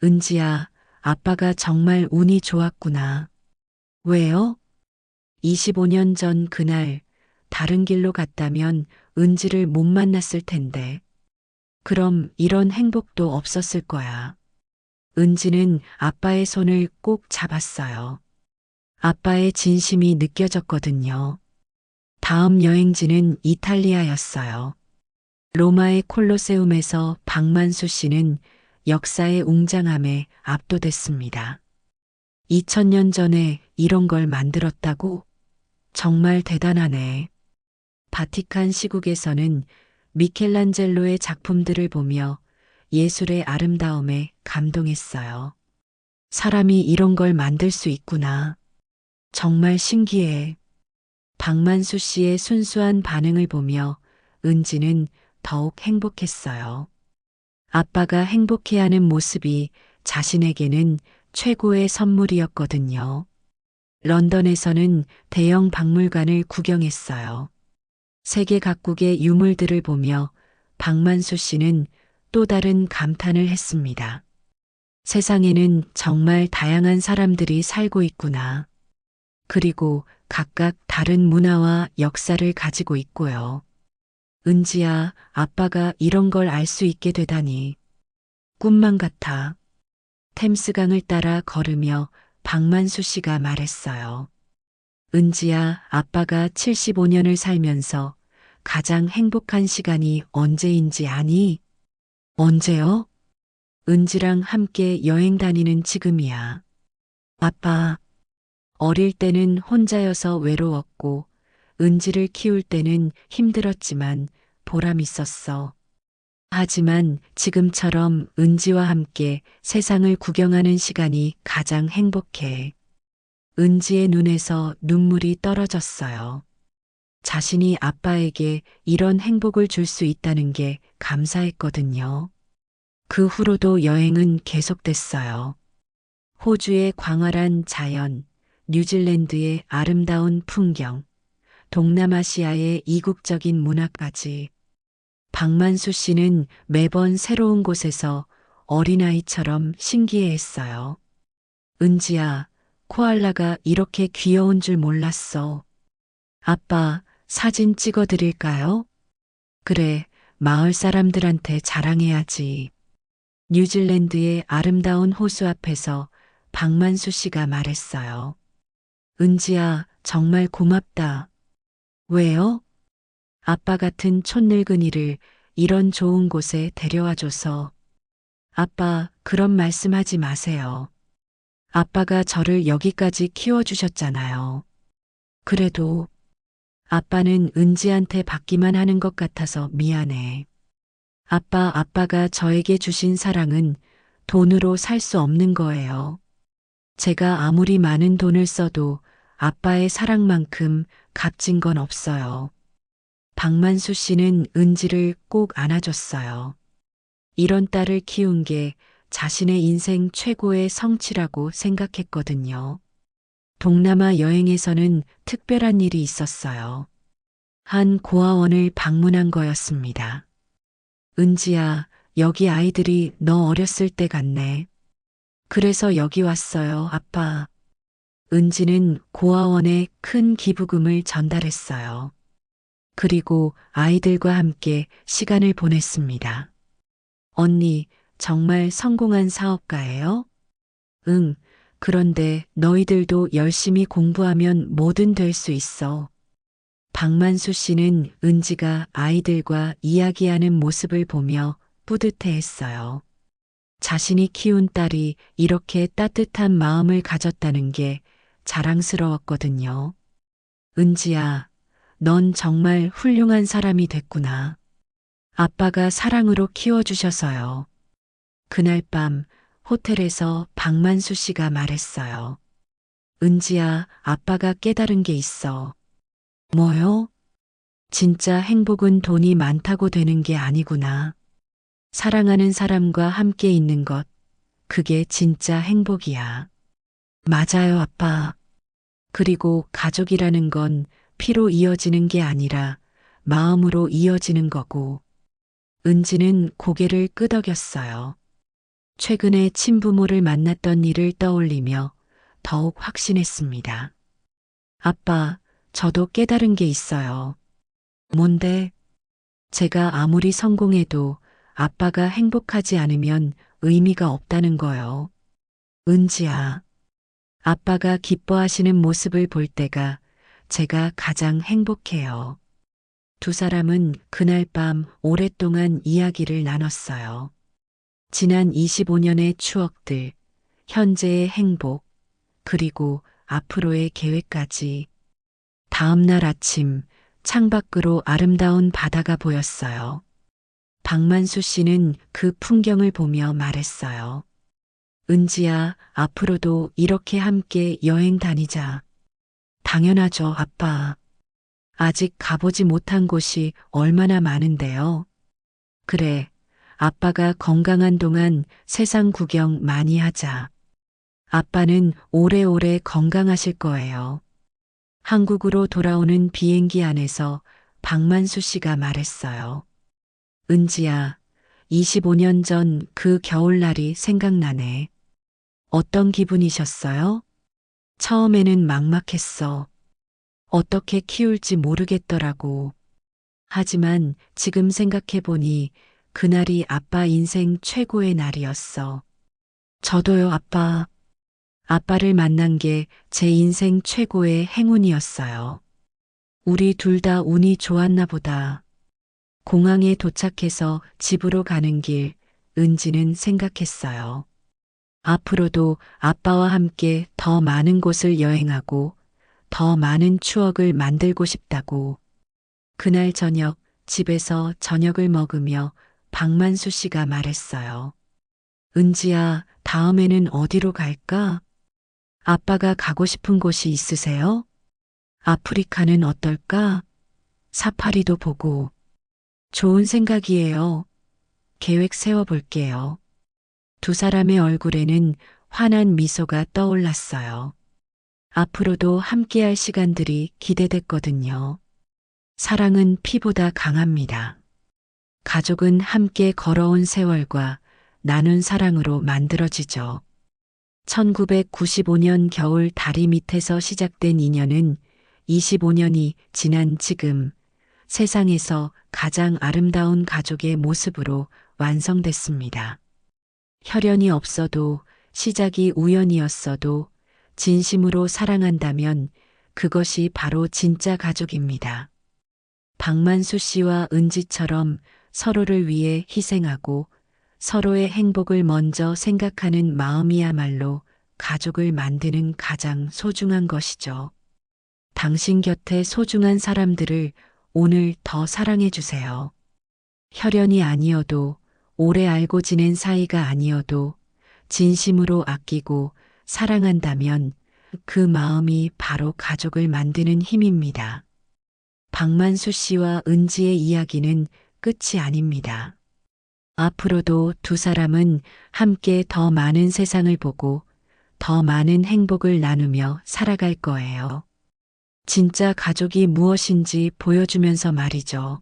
Speaker 1: 은지야, 아빠가 정말 운이 좋았구나. 왜요? 25년 전 그날 다른 길로 갔다면 은지를 못 만났을 텐데. 그럼 이런 행복도 없었을 거야. 은지는 아빠의 손을 꼭 잡았어요. 아빠의 진심이 느껴졌거든요. 다음 여행지는 이탈리아였어요. 로마의 콜로세움에서 박만수 씨는 역사의 웅장함에 압도됐습니다. 2000년 전에 이런 걸 만들었다고? 정말 대단하네. 바티칸 시국에서는 미켈란젤로의 작품들을 보며 예술의 아름다움에 감동했어요. 사람이 이런 걸 만들 수 있구나. 정말 신기해. 박만수 씨의 순수한 반응을 보며 은지는 더욱 행복했어요. 아빠가 행복해하는 모습이 자신에게는 최고의 선물이었거든요. 런던에서는 대형 박물관을 구경했어요. 세계 각국의 유물들을 보며 박만수 씨는 또 다른 감탄을 했습니다. 세상에는 정말 다양한 사람들이 살고 있구나. 그리고 각각 다른 문화와 역사를 가지고 있고요. 은지야, 아빠가 이런 걸 알 수 있게 되다니. 꿈만 같아. 템스강을 따라 걸으며 박만수 씨가 말했어요. 은지야, 아빠가 75년을 살면서 가장 행복한 시간이 언제인지 아니? 언제요? 은지랑 함께 여행 다니는 지금이야. 아빠, 어릴 때는 혼자여서 외로웠고, 은지를 키울 때는 힘들었지만 보람 있었어. 하지만 지금처럼 은지와 함께 세상을 구경하는 시간이 가장 행복해. 은지의 눈에서 눈물이 떨어졌어요. 자신이 아빠에게 이런 행복을 줄 수 있다는 게 감사했거든요. 그 후로도 여행은 계속됐어요. 호주의 광활한 자연, 뉴질랜드의 아름다운 풍경, 동남아시아의 이국적인 문화까지. 박만수 씨는 매번 새로운 곳에서 어린아이처럼 신기해했어요. 은지야, 코알라가 이렇게 귀여운 줄 몰랐어. 아빠, 사진 찍어 드릴까요? 그래, 마을 사람들한테 자랑해야지. 뉴질랜드의 아름다운 호수 앞에서 박만수 씨가 말했어요. 은지야, 정말 고맙다. 왜요? 아빠 같은 촌늙은이를 이런 좋은 곳에 데려와줘서. 아빠, 그런 말씀하지 마세요. 아빠가 저를 여기까지 키워주셨잖아요. 그래도 아빠는 은지한테 받기만 하는 것 같아서 미안해. 아빠가 저에게 주신 사랑은 돈으로 살 수 없는 거예요. 제가 아무리 많은 돈을 써도 아빠의 사랑만큼 값진 건 없어요. 박만수 씨는 은지를 꼭 안아줬어요. 이런 딸을 키운 게 자신의 인생 최고의 성취라고 생각했거든요. 동남아 여행에서는 특별한 일이 있었어요. 한 고아원을 방문한 거였습니다. 은지야, 여기 아이들이 너 어렸을 때 같네. 그래서 여기 왔어요, 아빠. 은지는 고아원에 큰 기부금을 전달했어요. 그리고 아이들과 함께 시간을 보냈습니다. 언니, 정말 성공한 사업가예요? 응, 그런데 너희들도 열심히 공부하면 뭐든 될 수 있어. 박만수 씨는 은지가 아이들과 이야기하는 모습을 보며 뿌듯해 했어요. 자신이 키운 딸이 이렇게 따뜻한 마음을 가졌다는 게 자랑스러웠거든요. 은지야, 넌 정말 훌륭한 사람이 됐구나. 아빠가 사랑으로 키워주셔서요. 그날 밤 호텔에서 박만수 씨가 말했어요. 은지야, 아빠가 깨달은 게 있어. 뭐요? 진짜 행복은 돈이 많다고 되는 게 아니구나. 사랑하는 사람과 함께 있는 것, 그게 진짜 행복이야. 맞아요, 아빠. 그리고 가족이라는 건 피로 이어지는 게 아니라 마음으로 이어지는 거고. 은지는 고개를 끄덕였어요. 최근에 친부모를 만났던 일을 떠올리며 더욱 확신했습니다. 아빠, 저도 깨달은 게 있어요. 뭔데? 제가 아무리 성공해도 아빠가 행복하지 않으면 의미가 없다는 거요. 은지야, 아빠가 기뻐하시는 모습을 볼 때가 제가 가장 행복해요. 두 사람은 그날 밤 오랫동안 이야기를 나눴어요. 지난 25년의 추억들, 현재의 행복, 그리고 앞으로의 계획까지. 다음 날 아침, 창밖으로 아름다운 바다가 보였어요. 박만수 씨는 그 풍경을 보며 말했어요. 은지야, 앞으로도 이렇게 함께 여행 다니자. 당연하죠, 아빠. 아직 가보지 못한 곳이 얼마나 많은데요. 그래, 아빠가 건강한 동안 세상 구경 많이 하자. 아빠는 오래오래 건강하실 거예요. 한국으로 돌아오는 비행기 안에서 박만수 씨가 말했어요. 은지야, 25년 전 그 겨울날이 생각나네. 어떤 기분이셨어요? 처음에는 막막했어. 어떻게 키울지 모르겠더라고. 하지만 지금 생각해보니 그날이 아빠 인생 최고의 날이었어. 저도요, 아빠. 아빠를 만난 게 제 인생 최고의 행운이었어요. 우리 둘 다 운이 좋았나 보다. 공항에 도착해서 집으로 가는 길, 은지는 생각했어요. 앞으로도 아빠와 함께 더 많은 곳을 여행하고 더 많은 추억을 만들고 싶다고. 그날 저녁 집에서 저녁을 먹으며 박만수 씨가 말했어요. 은지야, 다음에는 어디로 갈까? 아빠가 가고 싶은 곳이 있으세요? 아프리카는 어떨까? 사파리도 보고. 좋은 생각이에요. 계획 세워볼게요. 두 사람의 얼굴에는 환한 미소가 떠올랐어요. 앞으로도 함께할 시간들이 기대됐거든요. 사랑은 피보다 강합니다. 가족은 함께 걸어온 세월과 나눈 사랑으로 만들어지죠. 1995년 겨울 다리 밑에서 시작된 인연은 25년이 지난 지금 세상에서 가장 아름다운 가족의 모습으로 완성됐습니다. 혈연이 없어도 시작이 우연이었어도 진심으로 사랑한다면 그것이 바로 진짜 가족입니다. 박만수 씨와 은지처럼 서로를 위해 희생하고 서로의 행복을 먼저 생각하는 마음이야말로 가족을 만드는 가장 소중한 것이죠. 당신 곁에 소중한 사람들을 오늘 더 사랑해 주세요. 혈연이 아니어도 오래 알고 지낸 사이가 아니어도 진심으로 아끼고 사랑한다면 그 마음이 바로 가족을 만드는 힘입니다. 박만수 씨와 은지의 이야기는 끝이 아닙니다. 앞으로도 두 사람은 함께 더 많은 세상을 보고 더 많은 행복을 나누며 살아갈 거예요. 진짜 가족이 무엇인지 보여주면서 말이죠.